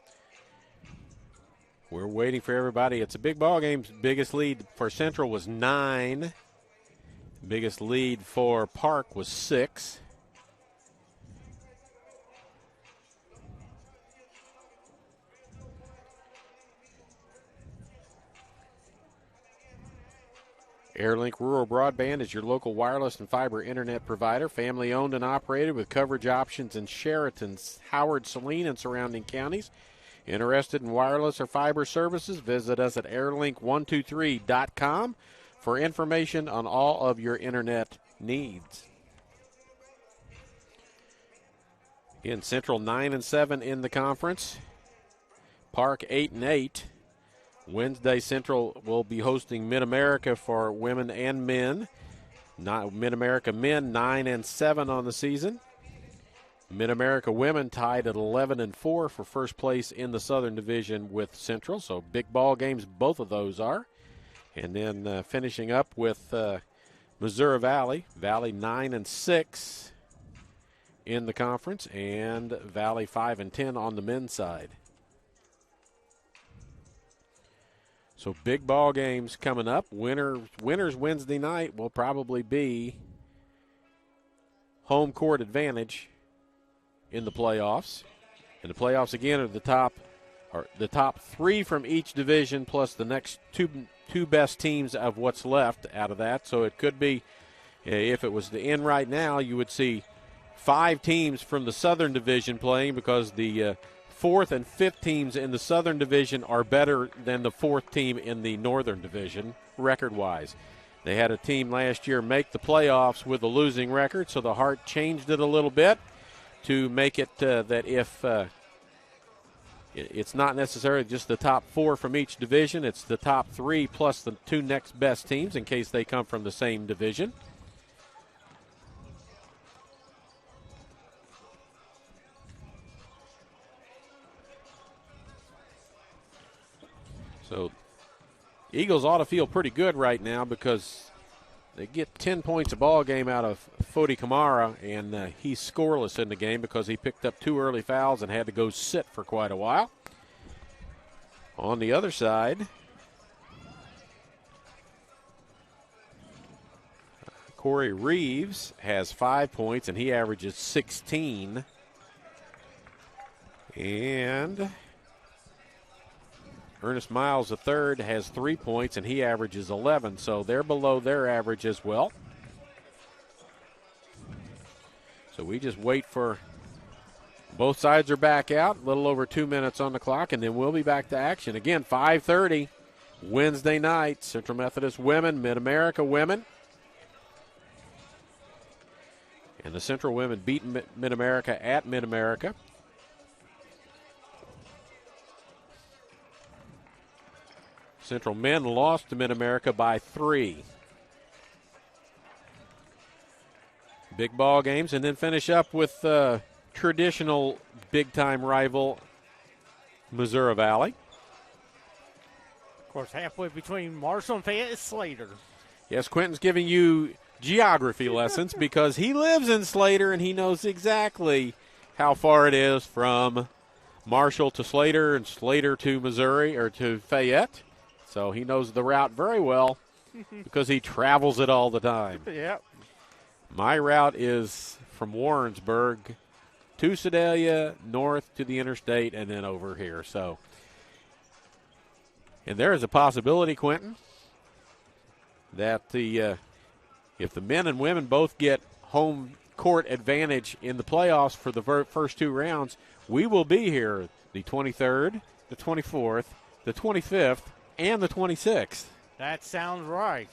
we're waiting for everybody. It's a big ball game. Biggest lead for Central was 9. Biggest lead for Park was 6. Airlink Rural Broadband is your local wireless and fiber internet provider, family owned and operated with coverage options in Sheraton, Howard, Saline, and surrounding counties. Interested in wireless or fiber services? Visit us at airlink123.com for information on all of your internet needs. Again, Central 9-7 in the conference. Park 8-8. Wednesday, Central will be hosting Mid-America for women and men. Mid-America men 9-7 on the season. Mid-America women tied at 11-4 for first place in the Southern Division with Central. So big ball games, both of those are. And then finishing up with Missouri Valley. Valley 9-6 in the conference, and Valley 5-10 on the men's side. So big ball games coming up. Winners Wednesday night will probably be home court advantage in the playoffs. And the playoffs again are the top 3 from each division plus the next two best teams of what's left out of that. So it could be, if it was the end right now, you would see 5 teams from the Southern Division playing because the 4th and 5th teams in the Southern Division are better than the 4th team in the Northern Division, record-wise. They had a team last year make the playoffs with a losing record, so the Hart changed it a little bit to make it that if it's not necessarily just the top 4 from each division, it's the top 3 plus the 2 next best teams in case they come from the same division. So Eagles ought to feel pretty good right now because they get 10 points a ball game out of Fodi Kamara, and he's scoreless in the game because he picked up 2 early fouls and had to go sit for quite a while. On the other side, Corey Reeves has 5 points, and he averages 16. And Ernest Miles III has 3 points, and he averages 11, so they're below their average as well. So we just wait for both sides are back out, a little over 2 minutes on the clock, and then we'll be back to action. Again, 5:30 Wednesday night, Central Methodist women, Mid-America women. And the Central women beat Mid-America at Mid-America. Central men lost to Mid-America by 3. Big ball games, and then finish up with traditional big-time rival Missouri Valley. Of course, halfway between Marshall and Fayette is Slater. Yes, Quentin's giving you geography lessons because he lives in Slater and he knows exactly how far it is from Marshall to Slater and Slater to Missouri or to Fayette. So he knows the route very well because he travels it all the time. Yep. My route is from Warrensburg to Sedalia, north to the interstate, and then over here. So, and there is a possibility, Quentin, that if the men and women both get home court advantage in the playoffs for the first 2 rounds, we will be here the 23rd, the 24th, the 25th, and the 26th. That sounds right.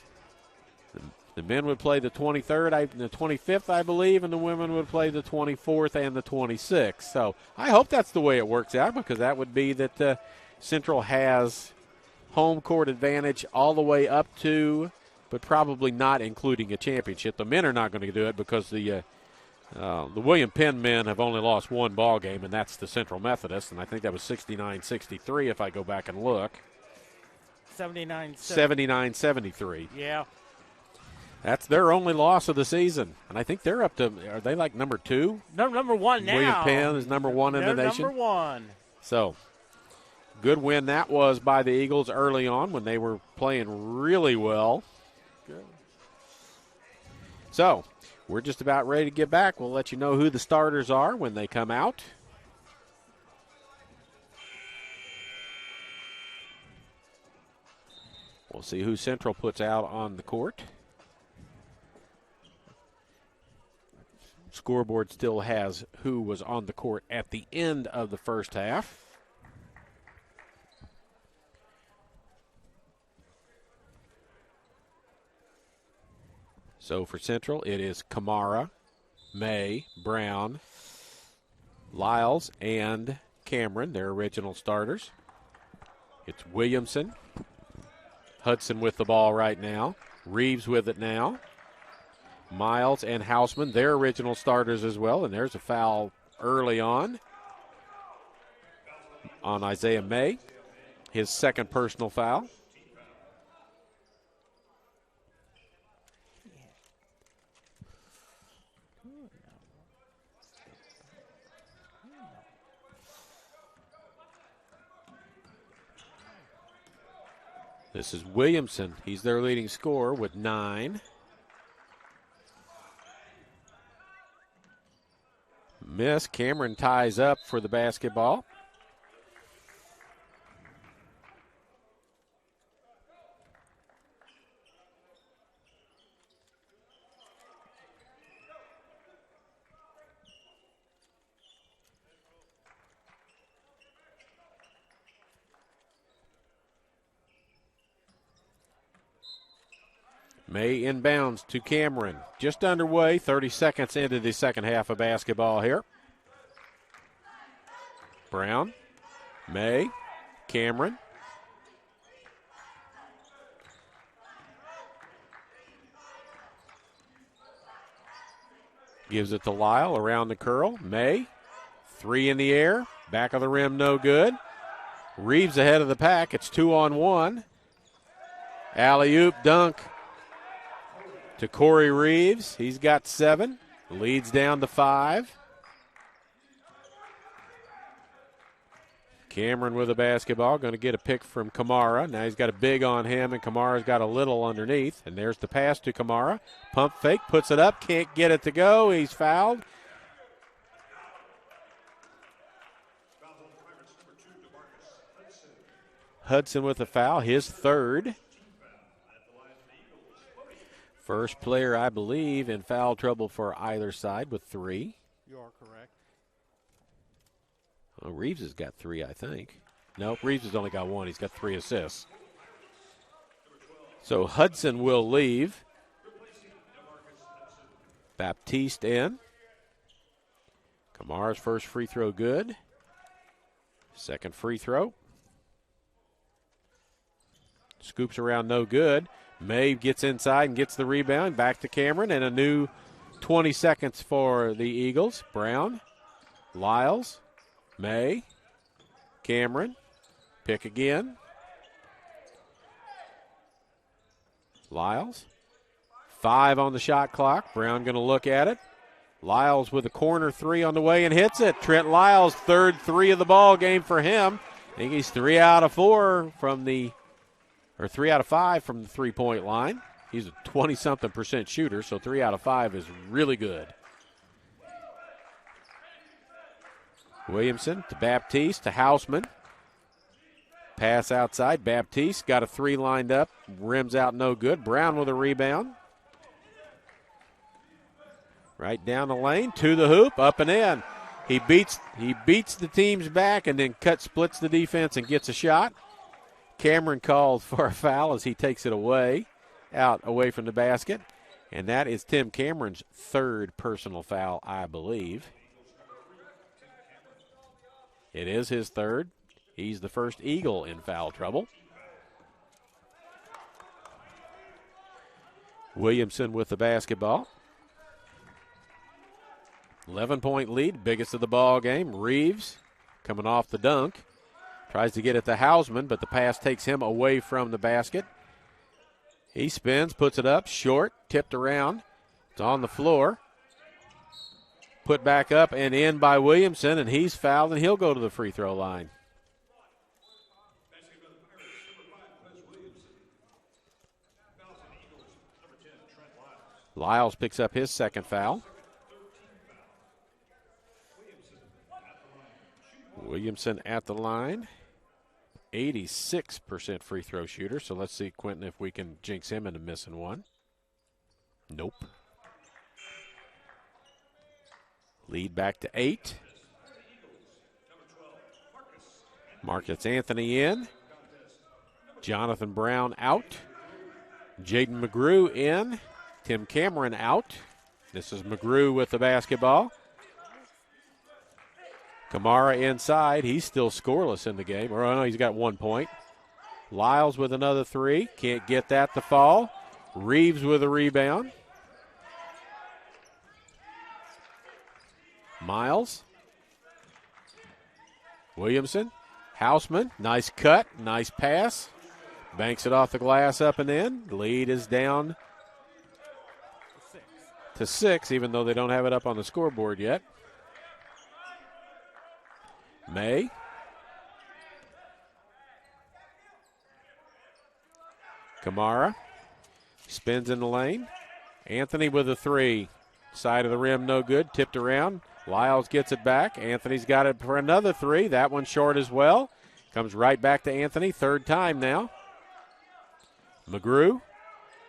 The men would play the 23rd, the 25th, I believe, and the women would play the 24th and the 26th. So I hope that's the way it works out because that would be that Central has home court advantage all the way up to, but probably not including a championship. The men are not going to do it because the William Penn men have only lost one ball game, and that's the Central Methodist, and I think that was 69-63 if I go back and look. 79-73. Yeah. That's their only loss of the season, and I think they're up to, are they like number 2? No, number 1 now. William Penn is number 1 in the They're nation. number 1. So, good win that was by the Eagles early on when they were playing really well. Good. So, we're just about ready to get back. We'll let you know who the starters are when they come out. We'll see who Central puts out on the court. Scoreboard still has who was on the court at the end of the first half. So for Central, it is Kamara, May, Brown, Lyles, and Cameron, their original starters. It's Williamson. Hudson with the ball right now. Reeves with it now. Miles and Houseman, their original starters as well. And there's a foul early on Isaiah May, his second personal foul. This is Williamson. He's their leading scorer with 9. Miss. Cameron ties up for the basketball. May inbounds to Cameron. Just underway, 30 seconds into the second half of basketball here. Brown, May, Cameron. Gives it to Lyle around the curl. May, 3 in the air. Back of the rim, no good. Reeves ahead of the pack. It's 2-on-1. Alley-oop dunk to Corey Reeves. He's got 7. Leads down to 5. Cameron with the basketball. Going to get a pick from Kamara. Now he's got a big on him, and Kamara's got a little underneath. And there's the pass to Kamara. Pump fake, puts it up, can't get it to go. He's fouled. Hudson with a foul, his third. First player, I believe, in foul trouble for either side with 3. You are correct. Well, Reeves has got 3, I think. Nope, Reeves has only got 1. He's got 3 assists. So Hudson will leave. Baptiste in. Kamara's first free throw good. Second free throw. Scoops around, no good. May gets inside and gets the rebound. Back to Cameron, and a new 20 seconds for the Eagles. Brown, Lyles, May, Cameron. Pick again. Lyles. 5 on the shot clock. Brown going to look at it. Lyles with a corner 3 on the way and hits it. Trent Lyles, third 3 of the ball game for him. I think he's 3 out of 4 from the, or 3 out of 5 from the three-point line. He's a 20-something% shooter, so 3 out of 5 is really good. Williamson to Baptiste to Houseman. Pass outside. Baptiste got a 3 lined up. Rims out, no good. Brown with a rebound. Right down the lane to the hoop, up and in. He beats the team's back and then splits the defense and gets a shot. Cameron called for a foul as he takes it away from the basket. And that is Tim Cameron's third personal foul, I believe. It is his third. He's the first Eagle in foul trouble. Williamson with the basketball. 11-point lead, biggest of the ball game. Reeves coming off the dunk. Tries to get it to Hausman, but the pass takes him away from the basket. He spins, puts it up, short, tipped around. It's on the floor. Put back up and in by Williamson, and he's fouled, and he'll go to the free throw line. Lyles picks up his second foul. Williamson at the line. 86% free throw shooter, so let's see, Quentin, if we can jinx him into missing one. Nope. Lead back to 8. Marcus Anthony in. Jonathan Brown out. Jaden McGrew in. Tim Cameron out. This is McGrew with the basketball. Kamara inside. He's still scoreless in the game. Or, oh, no, he's got 1 point. Lyles with another 3. Can't get that to fall. Reeves with a rebound. Miles. Williamson. Hausman. Nice cut. Nice pass. Banks it off the glass up and in. The lead is down to 6, even though they don't have it up on the scoreboard yet. May. Kamara. Spins in the lane. Anthony with a 3. Side of the rim, no good. Tipped around. Lyles gets it back. Anthony's got it for another 3. That one short as well. Comes right back to Anthony. Third time now. McGrew.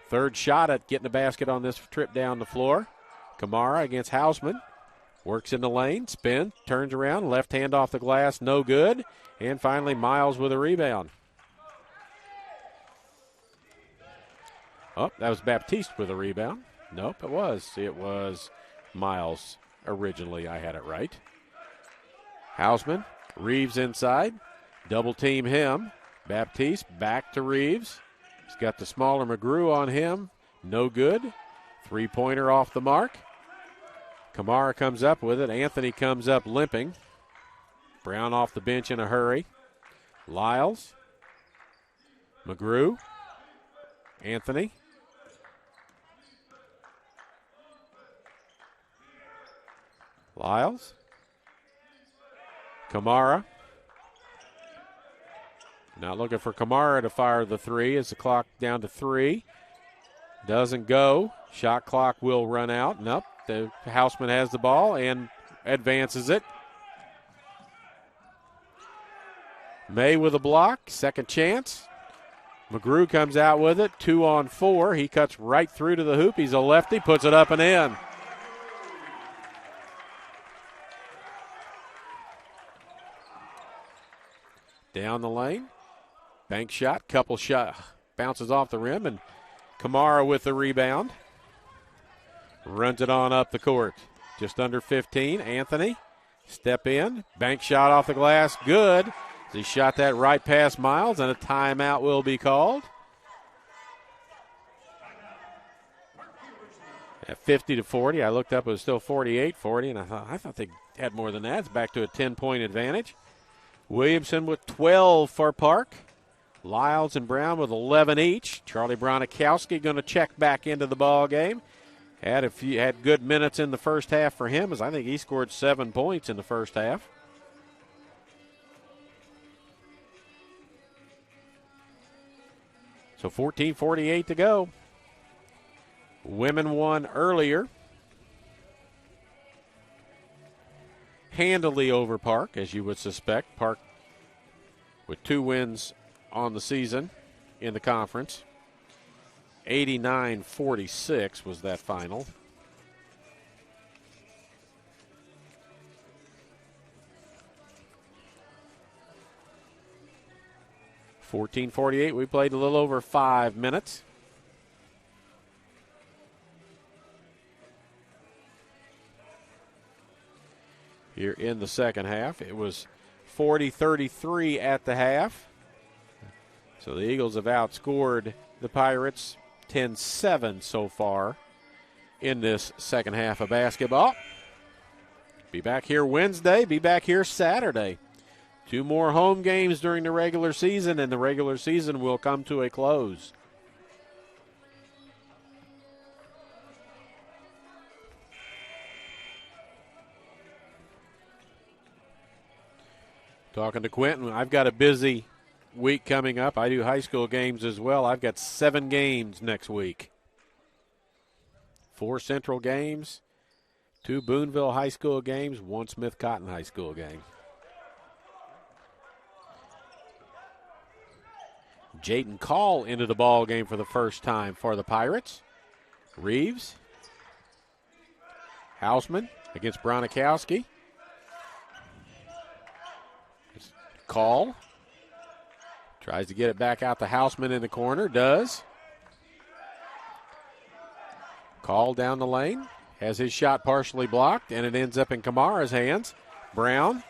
Third shot at getting a basket on this trip down the floor. Kamara against Hausman. Works in the lane. Spin. Turns around. Left hand off the glass. No good. And finally Miles with a rebound. Oh, that was Baptiste with a rebound. Nope, it was. It was Miles originally. I had it right. Hausman. Reeves inside. Double team him. Baptiste back to Reeves. He's got the smaller McGrew on him. No good. 3-pointer off the mark. Kamara comes up with it. Anthony comes up limping. Brown off the bench in a hurry. Lyles. McGrew. Anthony. Lyles. Kamara. Not looking for Kamara to fire the 3 as the clock down to 3. Doesn't go. Shot clock will run out. Nope. The Hausman has the ball and advances it. May with a block. Second chance. McGrew comes out with it. 2 on 4. He cuts right through to the hoop. He's a lefty. Puts it up and in. Down the lane. Bank shot. Couple shot. Bounces off the rim. And Kamara with the rebound. Runs it on up the court. Just under 15. Anthony. Step in. Bank shot off the glass. Good. He shot that right past Miles, and a timeout will be called. At 50-40. I looked up, it was still 48-40, and I thought they had more than that. It's back to a 10-point advantage. Williamson with 12 for Park. Lyles and Brown with 11 each. Charlie Bronikowski going to check back into the ball game. Had good minutes in the first half for him, as I think he scored 7 points in the first half. So 14:48 to go. Women won earlier. Handily over Park, as you would suspect. Park with 2 wins on the season in the conference. 89-46 was that final. $14:48. We played a little over 5 minutes. Here in the second half. It was 40-33 at the half. So the Eagles have outscored the Pirates 10-7 so far in this second half of basketball. Be back here Wednesday, be back here Saturday. 2 more home games during the regular season, and the regular season will come to a close. Talking to Quentin, I've got a busy week coming up. I do high school games as well. I've got 7 games next week. 4 Central games, 2 Boonville High School games, 1 Smith Cotton High School game. Jaden Call into the ball game for the first time for the Pirates. Reeves. Hausman against Bronikowski. Call. Tries to get it back out to Hausman in the corner. Does. Call down the lane. Has his shot partially blocked, and it ends up in Kamara's hands. Brown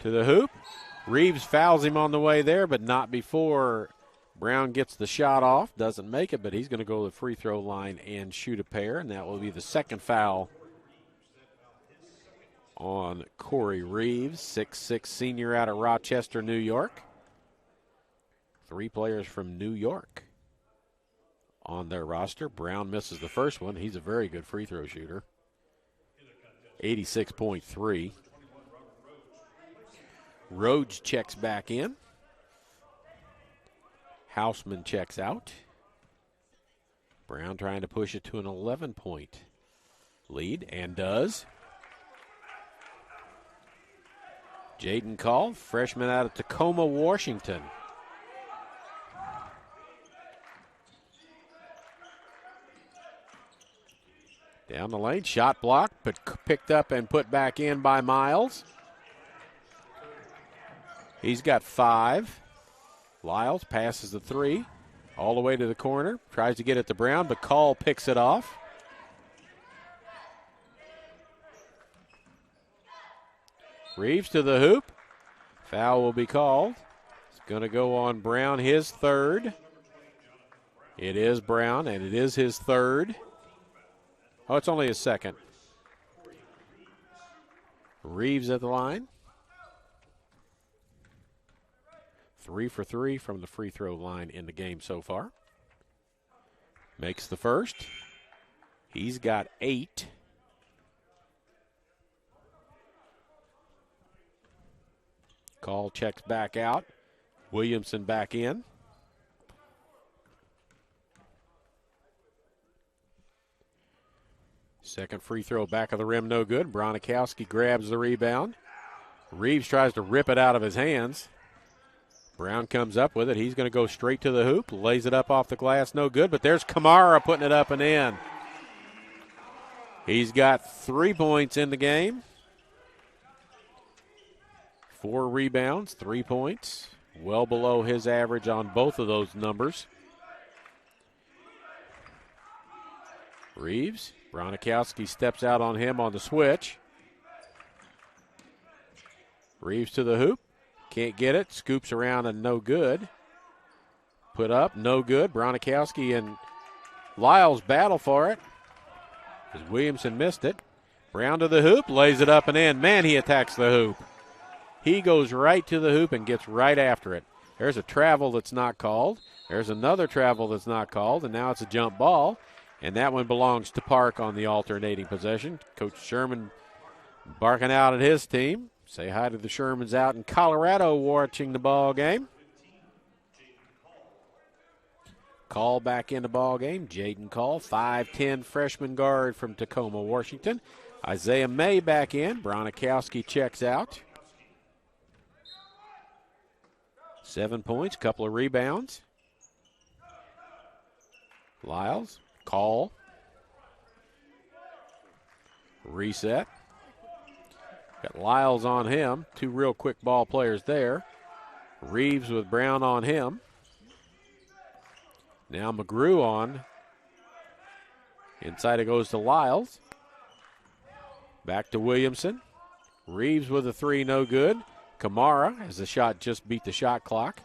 to the hoop. Reeves fouls him on the way there, but not before Brown gets the shot off. Doesn't make it, but he's going to go to the free throw line and shoot a pair, and that will be the second foul on Corey Reeves, 6'6" senior out of Rochester, New York. 3 players from New York on their roster. Brown misses the first one. He's a very good free throw shooter. 86.3. Rhodes checks back in. Hausman checks out. Brown trying to push it to an 11-point lead, and does. Jaden Call, freshman out of Tacoma, Washington. Down the lane, shot blocked, but picked up and put back in by Miles. He's got 5. Lyles passes the 3 all the way to the corner. Tries to get it to Brown, but Call picks it off. Reeves to the hoop. Foul will be called. It's going to go on Brown, his 3rd. It is Brown, and it is his 3rd. Oh, it's only his 2nd. Reeves at the line. 3 for 3 from the free throw line in the game so far. Makes the first. He's got 8. Call checks back out. Williamson back in. Second free throw back of the rim, no good. Bronikowski grabs the rebound. Reeves tries to rip it out of his hands. Brown comes up with it. He's going to go straight to the hoop. Lays it up off the glass. No good, but there's Kamara putting it up and in. He's got 3 points in the game. 4 rebounds, 3 points. Well below his average on both of those numbers. Reeves. Bronikowski steps out on him on the switch. Reeves to the hoop. Can't get it. Scoops around and no good. Put up, no good. Bronikowski and Lyles battle for it as Williamson missed it. Brown to the hoop, lays it up and in. Man, he attacks the hoop. He goes right to the hoop and gets right after it. There's a travel that's not called. There's another travel that's not called, and now it's a jump ball. And that one belongs to Park on the alternating possession. Coach Sherman barking out at his team. Say hi to the Shermans out in Colorado watching the ball game. Call back in the ball game. Jaden Call, 5'10" freshman guard from Tacoma, Washington. Isaiah May back in. Bronikowski checks out. 7 points, couple of rebounds. Lyles, Call. Reset. Got Lyles on him. 2 real quick ball players there. Reeves with Brown on him. Now McGrew on. Inside it goes to Lyles. Back to Williamson. Reeves with a 3, no good. Kamara, as the shot just beat the shot clock.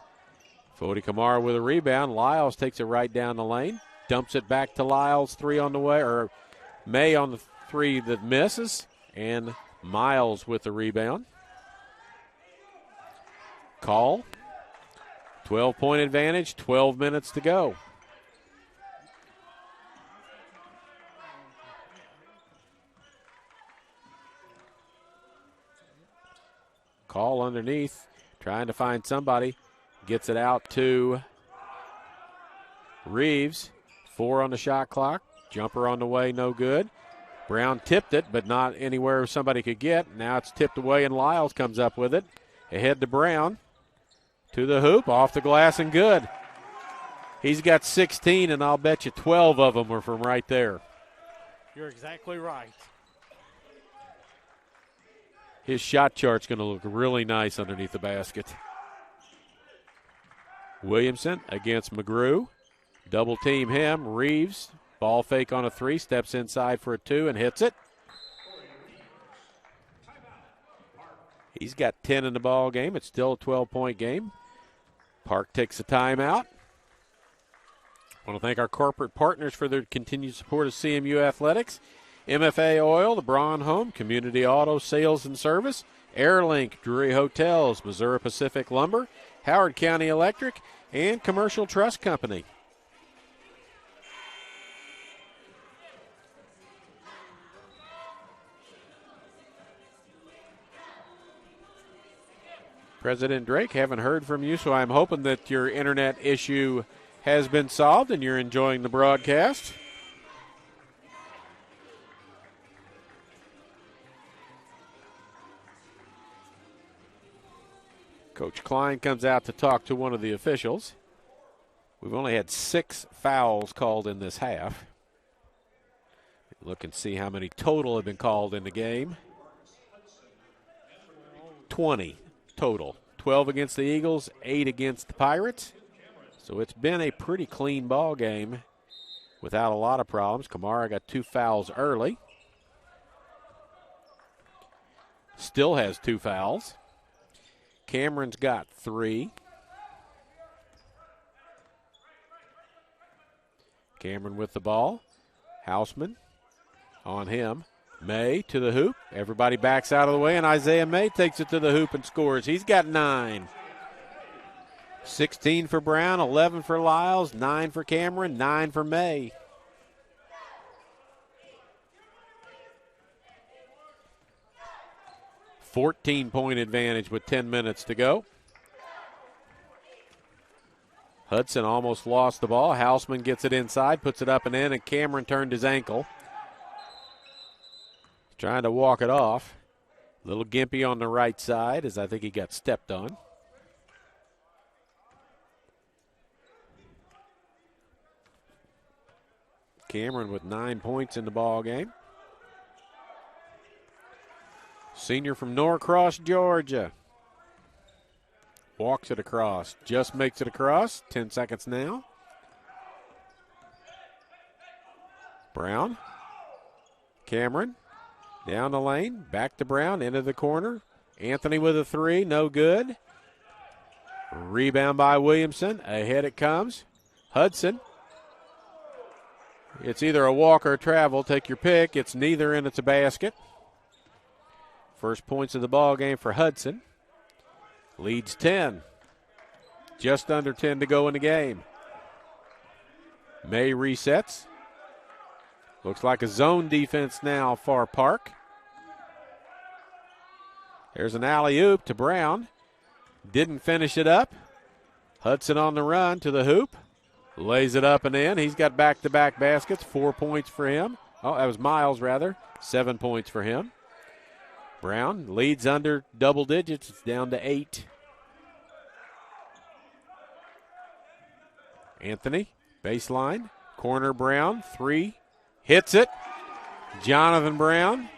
Fody Kamara with a rebound. Lyles takes it right down the lane. Dumps it back to Lyles. 3 on the way, or May on the 3 that misses. And Miles with the rebound. Call. 12-point advantage, 12 minutes to go. Call underneath, trying to find somebody. Gets it out to Reeves. 4 on the shot clock. Jumper on the way, no good. Brown tipped it, but not anywhere somebody could get. Now it's tipped away, and Lyles comes up with it. Ahead to Brown. To the hoop, off the glass, and good. He's got 16, and I'll bet you 12 of them were from right there. You're exactly right. His shot chart's going to look really nice underneath the basket. Williamson against McGrew. Double team him. Reeves, ball fake on a 3, steps inside for a 2 and hits it. He's got 10 in the ball game. It's still a 12-point game. Park takes a timeout. I want to thank our corporate partners for their continued support of CMU Athletics. MFA Oil, the Braun Home, Community Auto Sales and Service, Airlink, Drury Hotels, Missouri Pacific Lumber, Howard County Electric, and Commercial Trust Company. President Drake, haven't heard from you, so I'm hoping that your internet issue has been solved and you're enjoying the broadcast. Coach Klein comes out to talk to one of the officials. We've only had 6 fouls called in this half. Look and see how many total have been called in the game. 20. Total. 12 against the Eagles, 8 against the Pirates. So it's been a pretty clean ball game without a lot of problems. Kamara got 2 fouls early. Still has 2 fouls. Cameron's got 3. Cameron with the ball. Houseman on him. May to the hoop. Everybody backs out of the way, and Isaiah May takes it to the hoop and scores. He's got 9. 16 for Brown, 11 for Lyles, 9 for Cameron, 9 for May. $14-point advantage with 10 minutes to go. Hudson almost lost the ball. Houseman gets it inside, puts it up and in, and Cameron turned his ankle. Trying to walk it off. A little gimpy on the right side as I think he got stepped on. Cameron with 9 points in the ball game. Senior from Norcross, Georgia. Walks it across. Just makes it across. 10 seconds now. Brown. Cameron. Down the lane, back to Brown, into the corner. Anthony with a 3, no good. Rebound by Williamson. Ahead it comes. Hudson. It's either a walk or a travel. Take your pick. It's neither, and it's a basket. First points of the ball game for Hudson. Leads 10. Just under 10 to go in the game. May resets. Looks like a zone defense now for Park. There's an alley-oop to Brown. Didn't finish it up. Hudson on the run to the hoop. Lays it up and in. He's got back-to-back baskets. 4 points for him. Oh, that was Miles, rather. 7 points for him. Brown leads under double digits. It's down to 8. Anthony, baseline. Corner Brown, 3. Hits it. Jonathan Brown.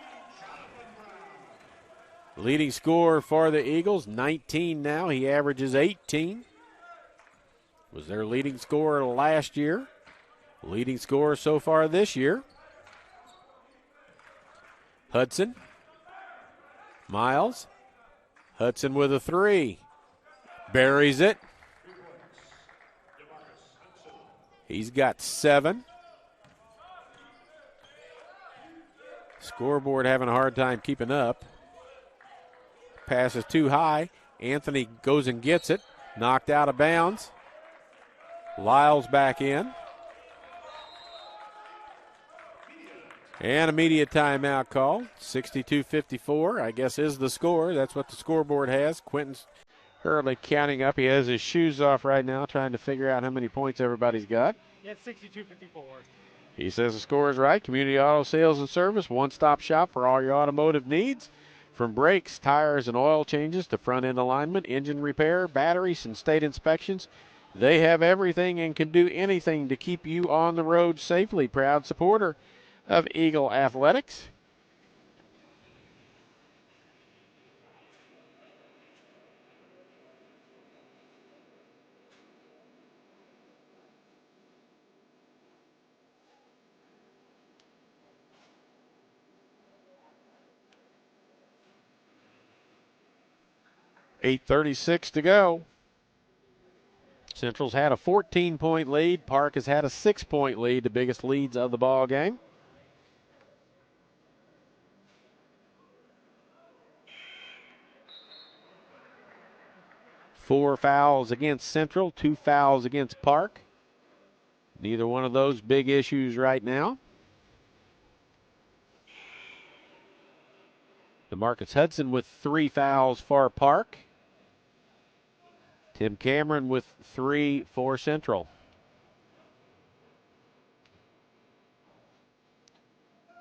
Leading scorer for the Eagles, 19 now. He averages 18. Was their leading scorer last year. Leading scorer so far this year. Hudson. Miles. Hudson with a 3. Buries it. He's got 7. Scoreboard having a hard time keeping up. Pass is too high. Anthony goes and gets it. Knocked out of bounds. Lyles back in. And immediate timeout call. 62-54, I guess, is the score. That's what the scoreboard has. Quentin's currently counting up. He has his shoes off right now, trying to figure out how many points everybody's got. Yeah, 62-54. He says the score is right. Community Auto Sales and Service, one-stop shop for all your automotive needs. From brakes, tires, and oil changes to front-end alignment, engine repair, batteries, and state inspections, they have everything and can do anything to keep you on the road safely. Proud supporter of Eagle Athletics. .836 to go. Central's had a 14-point lead. Park has had a 6-point lead, the biggest leads of the ball game. Four fouls against Central, 2 fouls against Park. Neither one of those big issues right now. DeMarcus Hudson with 3 fouls for Park. Tim Cameron with 3 for Central.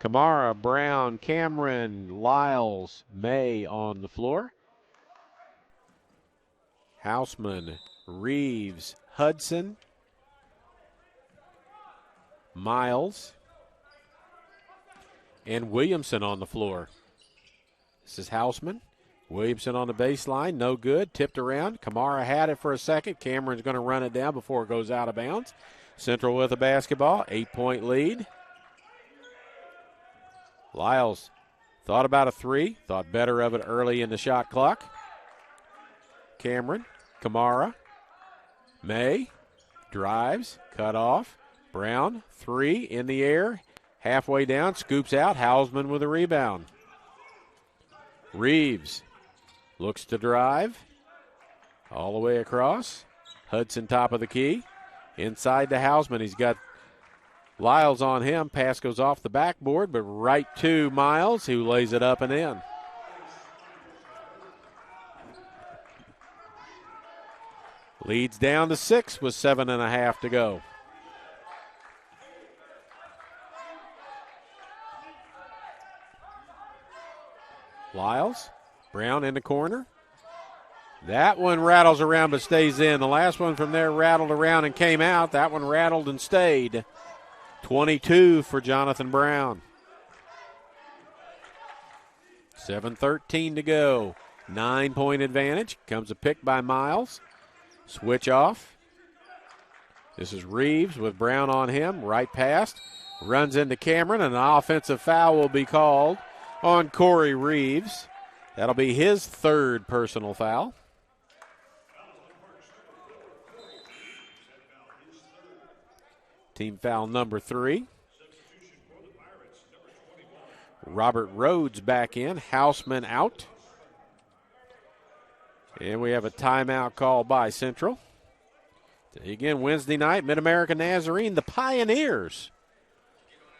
Kamara, Brown, Cameron, Lyles, May on the floor. Houseman, Reeves, Hudson, Miles, and Williamson on the floor. This is Houseman. Williamson on the baseline, no good. Tipped around. Kamara had it for a second. Cameron's going to run it down before it goes out of bounds. Central with the basketball, 8-point lead. Lyles thought about a 3, thought better of it early in the shot clock. Cameron, Kamara, May, drives, cut off. Brown, 3 in the air, halfway down, scoops out. Hausman with a rebound. Reeves looks to drive all the way across. Hudson top of the key. Inside to Hausman. He's got Lyles on him. Pass goes off the backboard, but right to Miles, who lays it up and in. Leads down to 6 with 7.5 to go. Lyles, Brown in the corner. That one rattles around but stays in. The last one from there rattled around and came out. That one rattled and stayed. 22 for Jonathan Brown. 7:13 to go. 9-point advantage. Comes a pick by Miles. Switch off. This is Reeves with Brown on him. Right past. Runs into Cameron, and an offensive foul will be called on Corey Reeves. That'll be his 3rd personal foul. Team foul number 3. Robert Rhodes back in. Houseman out. And we have a timeout call by Central. Again, Wednesday night, Mid-America Nazarene, the Pioneers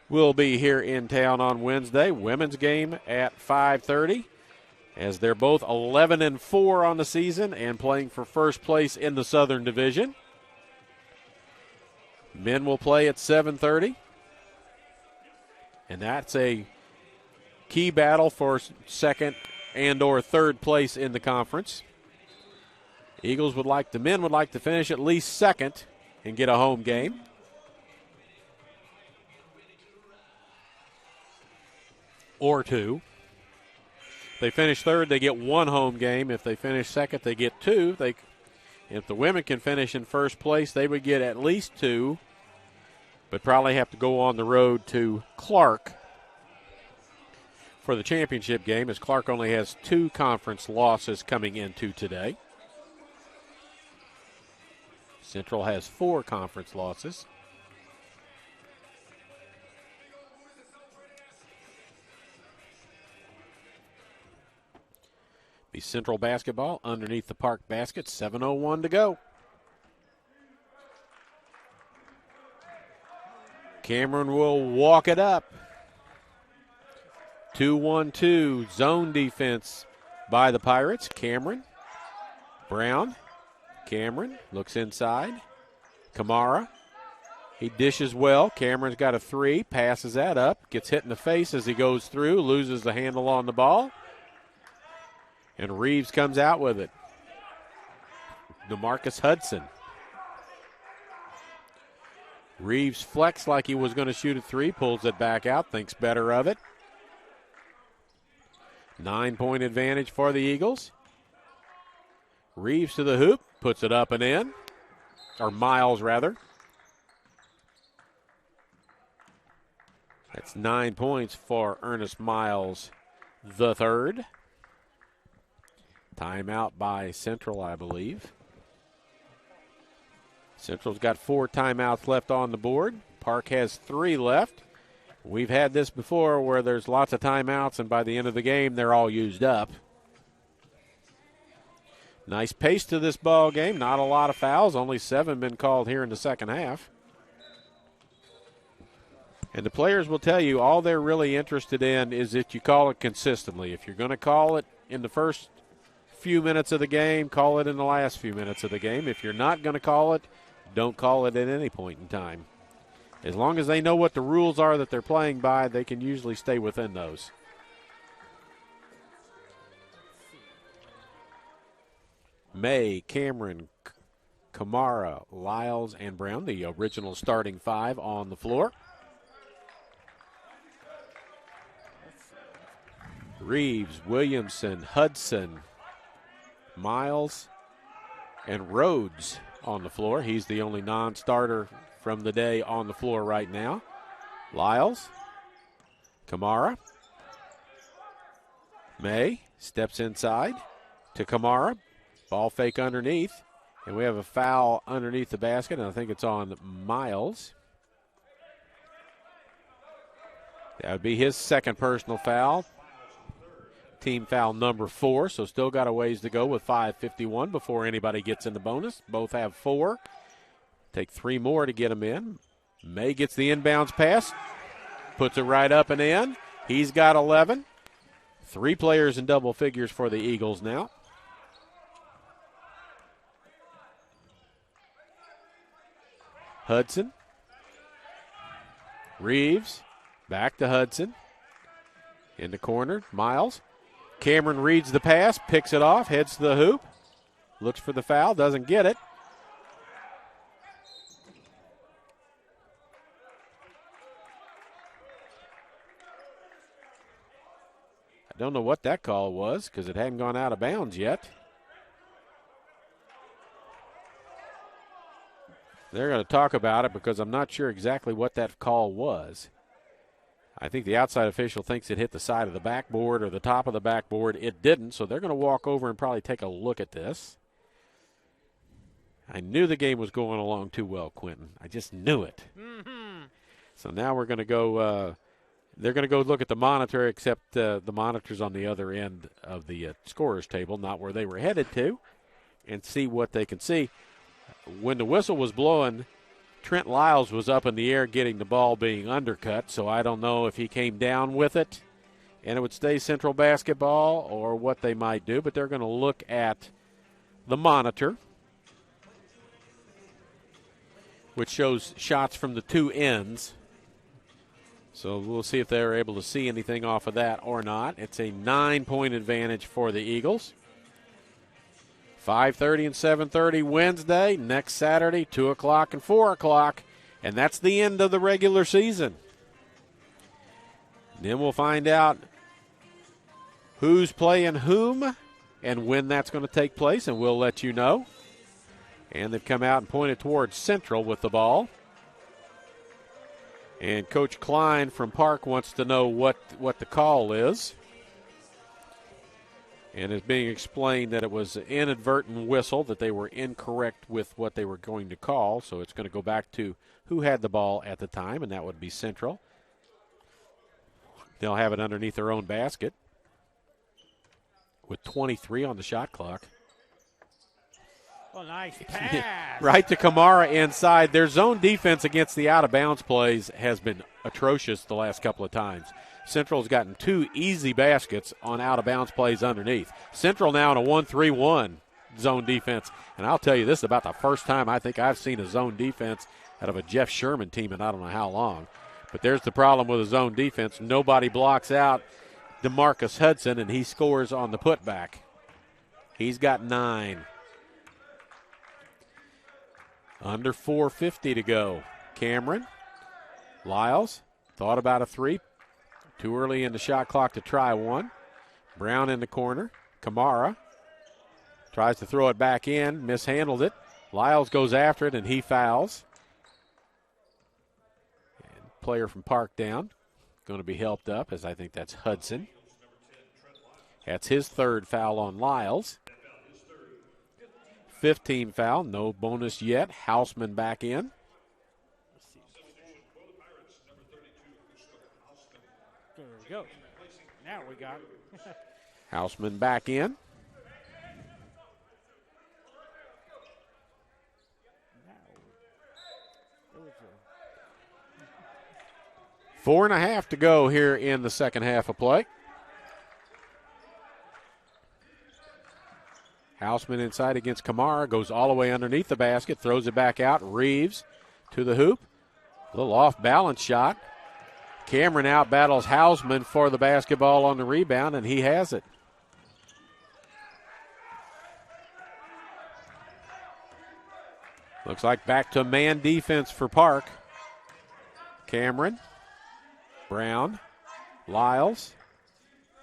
will be here in town on Wednesday. Women's game at 5:30, as they're both 11-4 on the season and playing for first place in the Southern Division. Men will play at 7:30, and that's a key battle for second and or third place in the conference. The men would like to finish at least second and get a home game. Or 2. If they finish third, they get 1 home game. If they finish second, they get 2. If the women can finish in first place, they would get at least 2, but probably have to go on the road to Clark for the championship game, as Clark only has 2 conference losses coming into today. Central has 4 conference losses. Central basketball underneath the Park basket. 7:01 to go. Cameron will walk it up. 2-1-2 zone defense by the Pirates. Cameron, Brown, Cameron looks inside. Kamara, he dishes well. Cameron's got a three, passes that up, gets hit in the face as he goes through, loses the handle on the ball. And Reeves comes out with it. DeMarcus Hudson. Reeves flexed like he was going to shoot a three, pulls it back out, thinks better of it. 9-point advantage for the Eagles. Reeves to the hoop, puts it up and in. Or Miles, rather. That's 9 points for Ernest Miles the third. Timeout by Central, I believe. Central's got 4 timeouts left on the board. Park has 3 left. We've had this before where there's lots of timeouts, and by the end of the game, they're all used up. Nice pace to this ball game. Not a lot of fouls. Only 7 been called here in the second half. And the players will tell you all they're really interested in is that you call it consistently. If you're going to call it in the first few minutes of the game, call it in the last few minutes of the game. If you're not going to call it, don't call it at any point in time. As long as they know what the rules are that they're playing by, they can usually stay within those. May, Cameron, Kamara, Lyles, and Brown, the original starting 5 on the floor. Reeves, Williamson, Hudson, Miles, and Rhodes on the floor. He's the only non-starter from the day on the floor right now. Lyles, Kamara, May steps inside to Kamara. Ball fake underneath, and we have a foul underneath the basket, and I think it's on Miles. That would be his second personal foul. Team foul number 4, so still got a ways to go with 5:51 before anybody gets in the bonus. Both have 4. Take 3 more to get them in. May gets the inbounds pass, puts it right up and in. He's got 11. 3 players in double figures for the Eagles now. Hudson. Reeves. Back to Hudson. In the corner, Miles. Cameron reads the pass, picks it off, heads to the hoop. Looks for the foul, doesn't get it. I don't know what that call was because it hadn't gone out of bounds yet. They're going to talk about it because I'm not sure exactly what that call was. I think the outside official thinks it hit the side of the backboard or the top of the backboard. It didn't, so they're going to walk over and probably take a look at this. I knew the game was going along too well, Quentin. I just knew it. Mm-hmm. So now we're going to go they're going to go look at the monitor, except the monitor's on the other end of the scorer's table, not where they were headed to, and see what they can see. When the whistle was blowing, Trent Lyles was up in the air getting the ball being undercut, so I don't know if he came down with it and it would stay Central basketball or what they might do, but they're going to look at the monitor, which shows shots from the 2 ends. So we'll see if they're able to see anything off of that or not. It's a 9-point advantage for the Eagles. 5:30 and 7:30 Wednesday. Next Saturday, 2 o'clock and 4 o'clock. And that's the end of the regular season. Then we'll find out who's playing whom and when that's going to take place, and we'll let you know. And they've come out and pointed towards Central with the ball. And Coach Klein from Park wants to know what the call is. And it's being explained that it was an inadvertent whistle, that they were incorrect with what they were going to call. So it's going to go back to who had the ball at the time, and that would be Central. They'll have it underneath their own basket. with 23 on the shot clock. Oh, nice pass. Right to Kamara inside. Their zone defense against the out-of-bounds plays has been atrocious the last couple of times. Central's gotten 2 easy baskets on out-of-bounds plays underneath. Central now in a 1-3-1 zone defense. And I'll tell you, this is about the first time I think I've seen a zone defense out of a Jeff Sherman team in I don't know how long. But there's the problem with a zone defense. Nobody blocks out DeMarcus Hudson, and he scores on the putback. He's got 9. Under 4:50 to go. Cameron. Lyles thought about a 3. Too early in the shot clock to try one. Brown in the corner. Kamara tries to throw it back in. Mishandled it. Lyles goes after it, and he fouls. And player from Park down. Going to be helped up, as I think that's Hudson. That's his 3rd foul on Lyles. 15 foul, no bonus yet. Houseman back in. There we go. Now we got Houseman back in. Four and a half to go here in the second half of play. Houseman inside against Kamara, goes all the way underneath the basket, throws it back out. Reeves to the hoop. A little off-balance shot. Cameron out battles Houseman for the basketball on the rebound, and he has it. Looks like back to man defense for Park. Cameron, Brown, Lyles,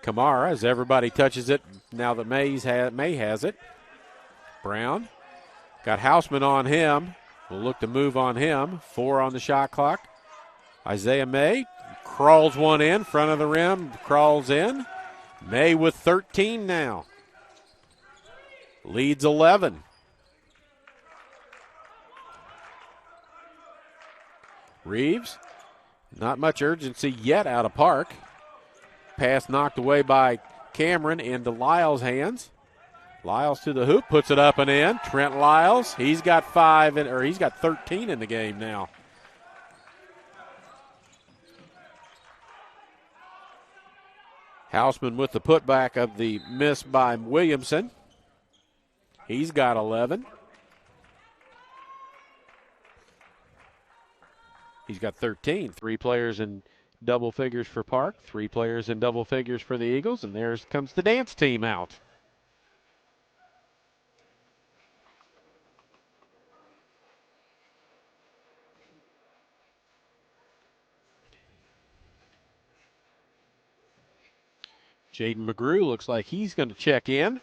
Kamara, as everybody touches it now that May has it. Brown got Houseman on him. We'll look to move on him. 4 on the shot clock. Isaiah May crawls one in, front of the rim, crawls in. May with 13 now. Leads 11. Reeves, not much urgency yet out of Park. Pass knocked away by Cameron into Lyles' hands. Lyles to the hoop, puts it up and in. Trent Lyles, he's got 13 in the game now. Houseman with the putback of the miss by Williamson. He's got 11. He's got 13. 3 players in double figures for Park, 3 players in double figures for the Eagles, and there comes the dance team out. Jaden McGrew looks like he's going to check in.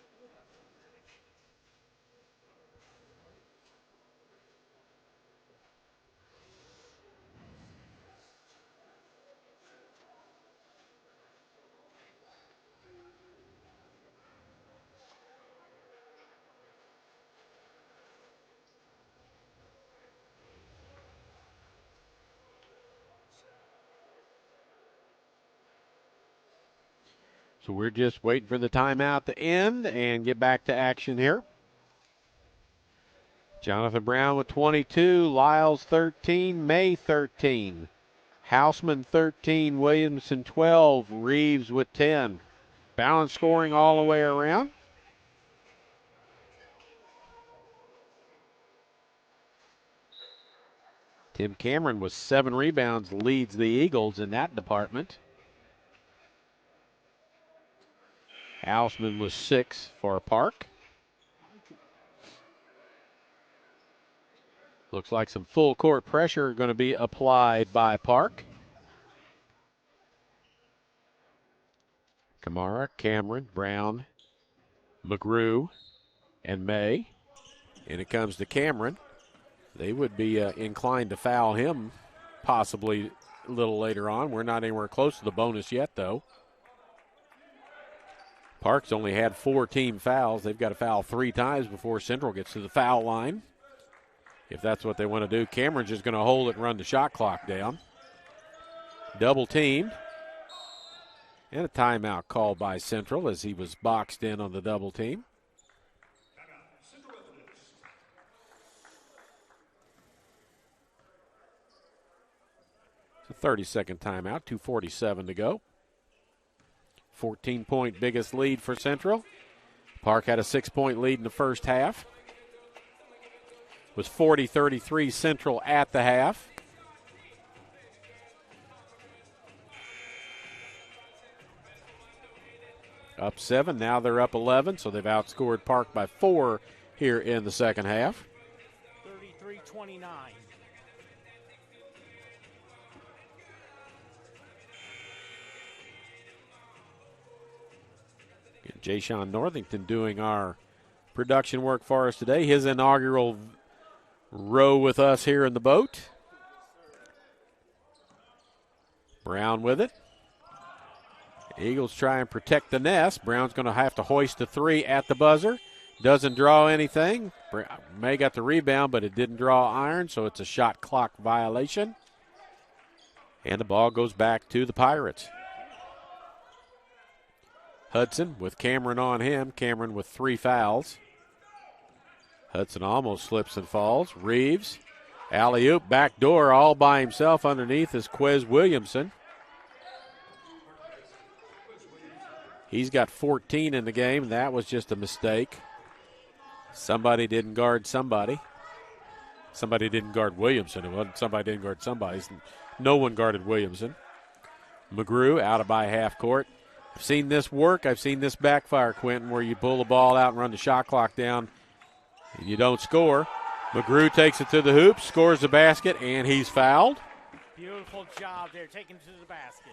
So we're just waiting for the timeout to end and get back to action here. Jonathan Brown with 22, Lyles 13, May 13, Houseman 13, Williamson 12, Reeves with 10. Balanced scoring all the way around. Tim Cameron with 7 rebounds leads the Eagles in that department. Houseman was 6 for Park. Looks like some full court pressure going to be applied by Park. Kamara, Cameron, Brown, McGrew, and May. And it comes to Cameron. They would be inclined to foul him possibly a little later on. We're not anywhere close to the bonus yet, though. Park's only had 4 team fouls. They've got to foul 3 times before Central gets to the foul line, if that's what they want to do. Cameron's just going to hold it and run the shot clock down. Double teamed. And a timeout called by Central as he was boxed in on the double team. It's a 30-second timeout, 2:47 to go. 14-point biggest lead for Central. Park had a 6-point lead in the first half. It was 40-33 Central at the half. Up 7, now they're up 11, so they've outscored Park by 4 here in the second half. 33-29. Jay-Sean Northington doing our production work for us today. His inaugural row with us here in the boat. Brown with it. Eagles try and protect the nest. Brown's going to have to hoist a 3 at the buzzer. Doesn't draw anything. May got the rebound, but it didn't draw iron, so it's a shot clock violation. And the ball goes back to the Pirates. Hudson with Cameron on him. Cameron with 3 fouls. Hudson almost slips and falls. Reeves, alley-oop, back door all by himself. Underneath is Quez Williamson. He's got 14 in the game. That was just a mistake. Somebody didn't guard somebody. Somebody didn't guard Williamson. It wasn't somebody didn't guard somebody. No one guarded Williamson. McGrew out of by half court. I've seen this work. I've seen this backfire, Quentin, where you pull the ball out and run the shot clock down. You don't score. McGrew takes it to the hoop, scores the basket, and he's fouled. Beautiful job there, taking it to the basket.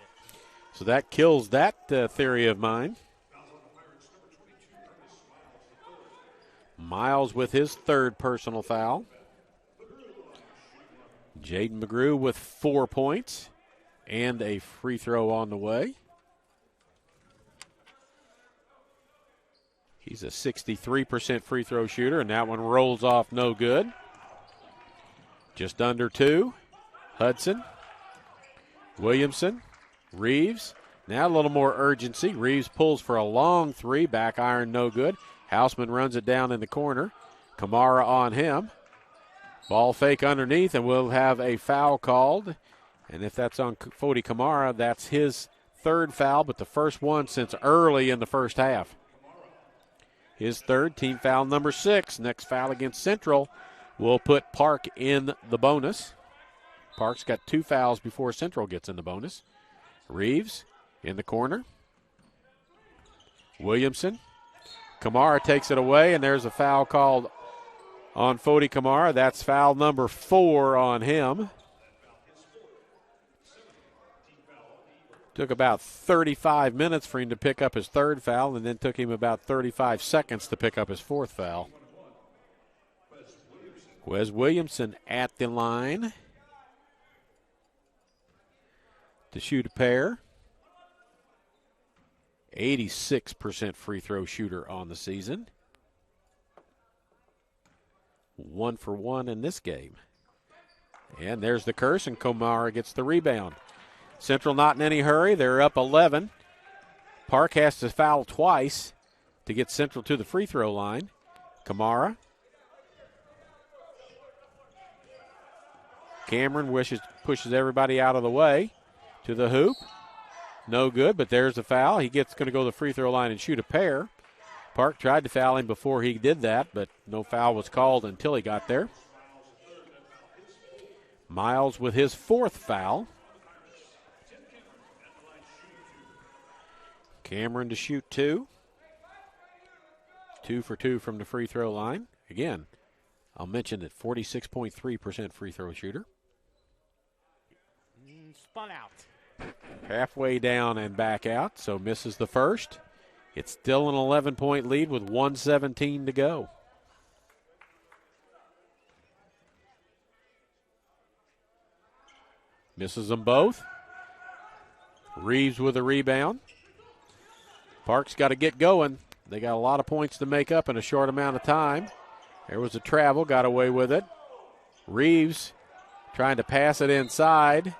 So that kills that theory of mine. Miles with his 3rd personal foul. Jaden McGrew with 4 points and a free throw on the way. He's a 63% free throw shooter, and that one rolls off no good. Just under 2. Hudson, Williamson, Reeves. Now a little more urgency. Reeves pulls for a long 3. Back iron no good. Houseman runs it down in the corner. Kamara on him. Ball fake underneath, and we'll have a foul called. And if that's on Fody Kamara, that's his 3rd foul, but the first one since early in the first half. His 3rd, team foul number 6. Next foul against Central will put Park in the bonus. Park's got 2 fouls before Central gets in the bonus. Reeves in the corner. Williamson. Kamara takes it away, and there's a foul called on Fody Kamara. That's foul number 4 on him. Took about 35 minutes for him to pick up his 3rd foul, and then took him about 35 seconds to pick up his 4th foul. Quez Williamson at the line to shoot a pair. 86% free throw shooter on the season. 1 for 1 in this game. And there's the curse, and Kamara gets the rebound. Central not in any hurry. They're up 11. Park has to foul twice to get Central to the free throw line. Kamara. Cameron pushes everybody out of the way to the hoop. No good, but there's the foul. He going to go to the free throw line and shoot a pair. Park tried to foul him before he did that, but no foul was called until he got there. Miles with his 4th foul. Cameron to shoot 2. 2 for 2 from the free throw line. Again, I'll mention that 46.3% free throw shooter. Spun out. Halfway down and back out, so misses the first. It's still an 11-point lead with 1:17 to go. Misses them both. Reeves with a rebound. Park's got to get going. They got a lot of points to make up in a short amount of time. There was a travel, got away with it. Reeves trying to pass it inside.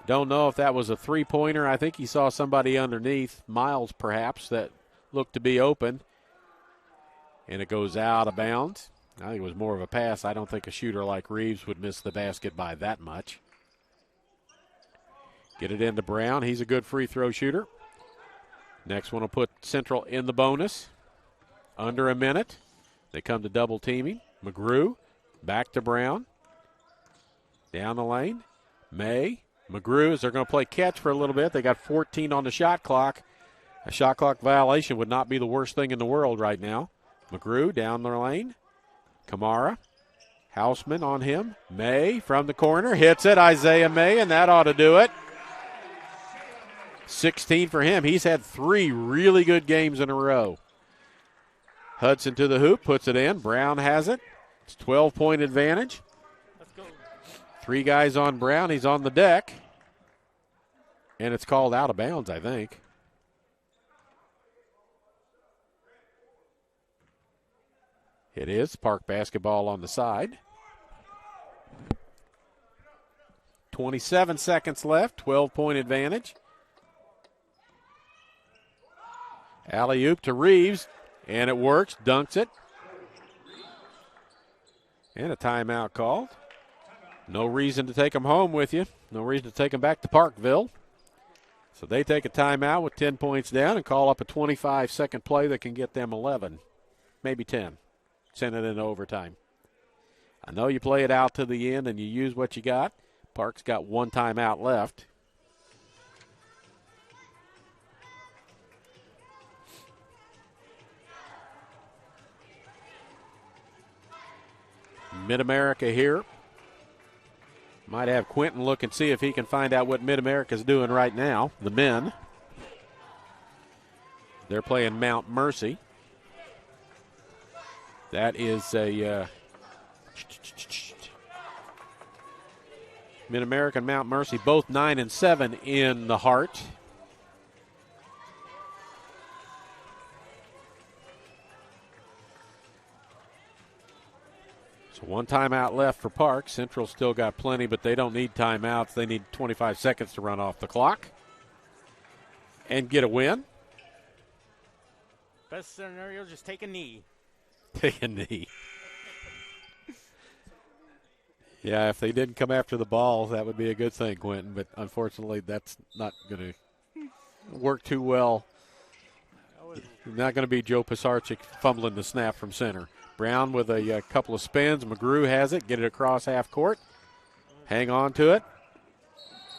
Don't know if that was a three-pointer. I think he saw somebody underneath, Miles perhaps, that looked to be open. And it goes out of bounds. I think it was more of a pass. I don't think a shooter like Reeves would miss the basket by that much. Get it into Brown. He's a good free throw shooter. Next one will put Central in the bonus. Under a minute. They come to double teaming. McGrew back to Brown. Down the lane. May. McGrew, as they're going to play catch for a little bit. They got 14 on the shot clock. A shot clock violation would not be the worst thing in the world right now. McGrew down the lane. Kamara. Houseman on him. May from the corner. Hits it. Isaiah May, and that ought to do it. 16 for him. He's had 3 really good games in a row. Hudson to the hoop. Puts it in. Brown has it. It's 12-point advantage. Let's go. 3 guys on Brown. He's on the deck. And it's called out of bounds, I think. It is. Park basketball on the side. 27 seconds left. 12-point advantage. Alley-oop to Reeves. And it works. Dunks it. And a timeout called. No reason to take them home with you. No reason to take them back to Parkville. So they take a timeout with 10 points down and call up a 25-second play that can get them 11, maybe 10. Send it into overtime. I know you play it out to the end and you use what you got. Park's got 1 timeout left. Mid-America here. Might have Quentin look and see if he can find out what Mid-America's doing right now, the men. They're playing Mount Mercy. That is a Mid-America and Mount Mercy, both 9 and 7 in the Heart. So 1 timeout left for Park. Central still got plenty, but they don't need timeouts. They need 25 seconds to run off the clock and get a win. Best scenario, just take a knee. Take a knee. Yeah, if they didn't come after the ball, that would be a good thing, Quentin. But unfortunately, that's not going to work too well. Not going to be Joe Pisarcik fumbling the snap from center. Brown with a couple of spins. McGrew has it. Get it across half court. Hang on to it.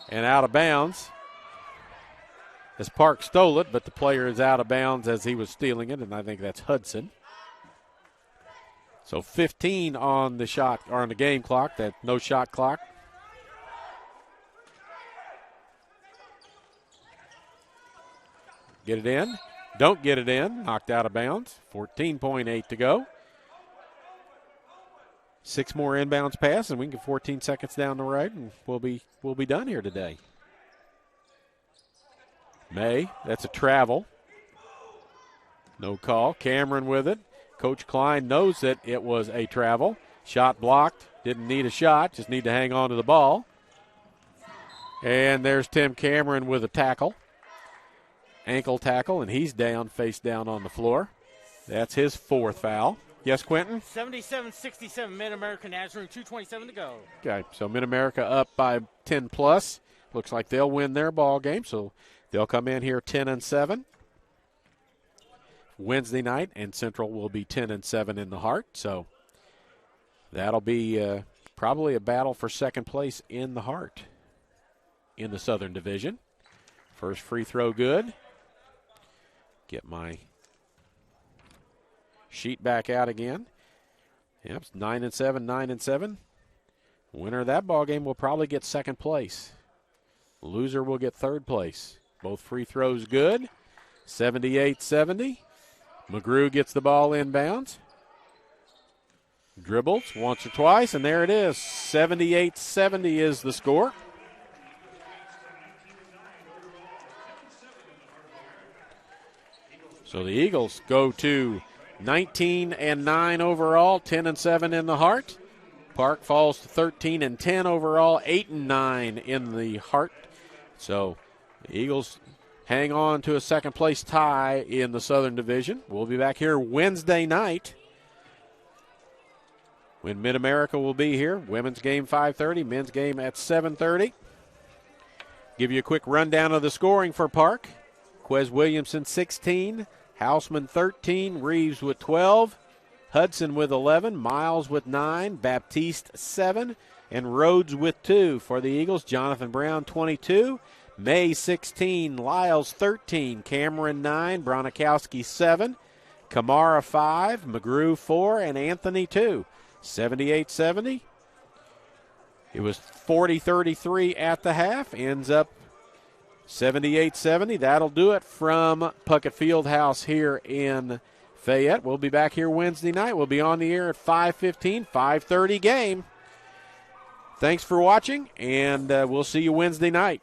And out of bounds. As Park stole it, but the player is out of bounds as he was stealing it, and I think that's Hudson. So 15 on the shot or on the game clock, that no shot clock. Get it in. Don't get it in. Knocked out of bounds. 14.8 to go. 6 more inbounds pass, and we can get 14 seconds down the road, and we'll be done here today. May, that's a travel. No call. Cameron with it. Coach Klein knows that it was a travel. Shot blocked. Didn't need a shot. Just need to hang on to the ball. And there's Tim Cameron with a tackle. Ankle tackle, and he's down, face down on the floor. That's his 4th foul. Yes, Quentin? 77-67 Mid-America Nazarene, 2:27 to go. Okay, so Mid-America up by 10 plus. Looks like they'll win their ball game, so they'll come in here 10 and 7. Wednesday night, and Central will be 10 and 7 in the Heart. So that'll be probably a battle for second place in the Heart in the Southern Division. First free throw good. Get my sheet back out again. Yep, it's 9 and 7, 9 and 7. Winner of that ball game will probably get second place. Loser will get third place. Both free throws good. 78-70. McGrew gets the ball inbounds. Dribbles once or twice, and there it is. 78-70 is the score. So the Eagles go to 19 and 9 overall, 10 and 7 in the Heart. Park falls to 13 and 10 overall, 8 and 9 in the Heart. So the Eagles hang on to a second-place tie in the Southern Division. We'll be back here Wednesday night when Mid-America will be here. Women's game 5:30, men's game at 7:30. Give you a quick rundown of the scoring for Park. Quez Williamson 16, Houseman 13, Reeves with 12, Hudson with 11, Miles with 9, Baptiste 7, and Rhodes with 2. For the Eagles, Jonathan Brown 22, May 16, Lyles 13, Cameron 9, Bronikowski 7, Kamara 5, McGrew 4, and Anthony 2. 78-70. It was 40-33 at the half. Ends up 78-70. That'll do it from Puckett Fieldhouse here in Fayette. We'll be back here Wednesday night. We'll be on the air at 5:15, 5:30 game. Thanks for watching, and we'll see you Wednesday night.